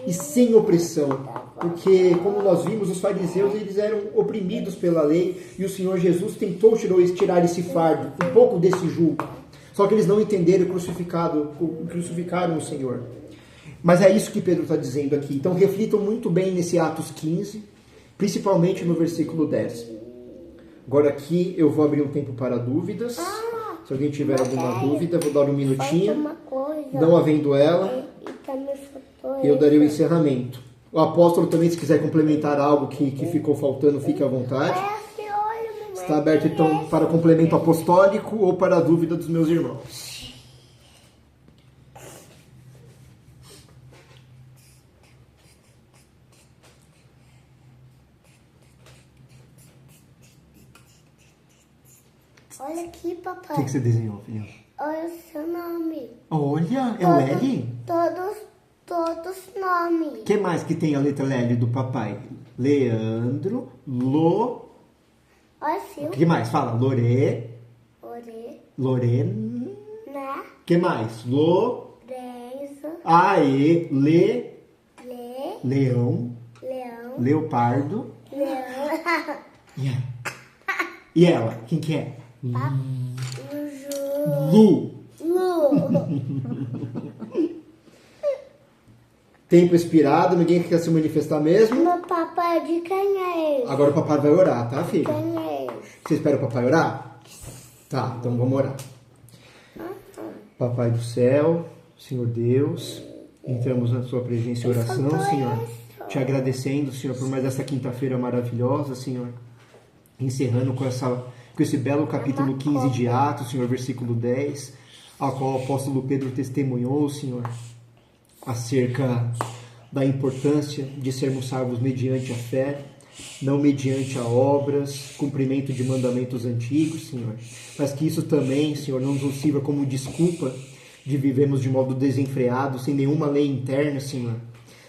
e sem opressão. Porque, como nós vimos, os fariseus eles eram oprimidos pela lei e o Senhor Jesus tentou tirar esse fardo, um pouco desse jugo. Só que eles não entenderam e crucificaram o Senhor. Mas é isso que Pedro está dizendo aqui. Então reflitam muito bem nesse Atos 15, principalmente no versículo 10. Agora aqui eu vou abrir um tempo para dúvidas. Se alguém tiver alguma dúvida, vou dar um minutinho. Não havendo ela, eu darei o encerramento. O apóstolo também, se quiser complementar algo que ficou faltando, fique à vontade. Está aberto então para complemento apostólico ou para a dúvida dos meus irmãos. Olha aqui, O papai. que você desenhou, filho? Olha o seu nome. Olha, é o L? Todos nomes. O que mais que tem a letra L do papai? Leandro, Olha O que mais? Fala. Lorena. O que mais? Lorenzo. Aê, Le, leão, leão, leopardo. leão, E ela, quem que é? Ju, Lu. Lu. Tempo expirado, ninguém quer se manifestar mesmo. Meu papai de quem é ele? Agora o papai vai orar, tá, filho? Quem é ele? Você espera o papai orar? Tá, então vamos orar. Papai do céu, Senhor Deus, entramos na sua presença e oração, Senhor. Te agradecendo, Senhor, por mais essa quinta-feira maravilhosa, Senhor. Encerrando com esse belo capítulo 15 de Atos, Senhor, versículo 10, ao qual o apóstolo Pedro testemunhou, Senhor, acerca da importância de sermos salvos mediante a fé, não mediante a obras, cumprimento de mandamentos antigos, Senhor, mas que isso também, Senhor, não nos sirva como desculpa de vivermos de modo desenfreado, sem nenhuma lei interna, Senhor,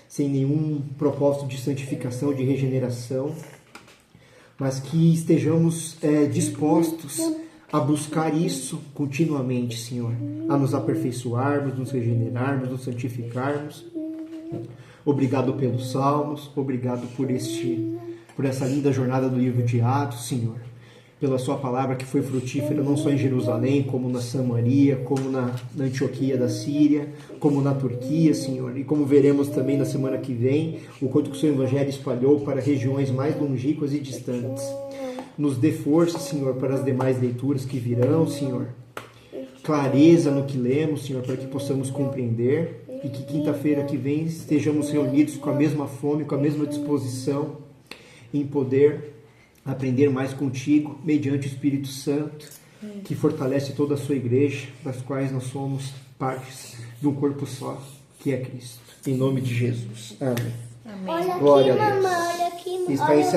sem nenhum propósito de santificação, de regeneração, mas que estejamos dispostos a buscar isso continuamente, Senhor, a nos aperfeiçoarmos, nos regenerarmos, nos santificarmos. Obrigado pelos salmos, obrigado por essa linda jornada do livro de Atos, Senhor, pela sua palavra que foi frutífera não só em Jerusalém, como na Samaria, como na Antioquia da Síria, como na Turquia, Senhor, e como veremos também na semana que vem, o quanto que o seu evangelho espalhou para regiões mais longínquas e distantes. Nos dê força, Senhor, para as demais leituras que virão, Senhor. Clareza no que lemos, Senhor, para que possamos compreender e que quinta-feira que vem estejamos reunidos com a mesma fome, com a mesma disposição em poder aprender mais contigo, mediante o Espírito Santo, que fortalece toda a sua igreja, das quais nós somos partes de um corpo só, que é Cristo. Em nome de Jesus. Amém. Amém. Olha aqui, Glória a Deus. mamãe, olha aqui, Está olha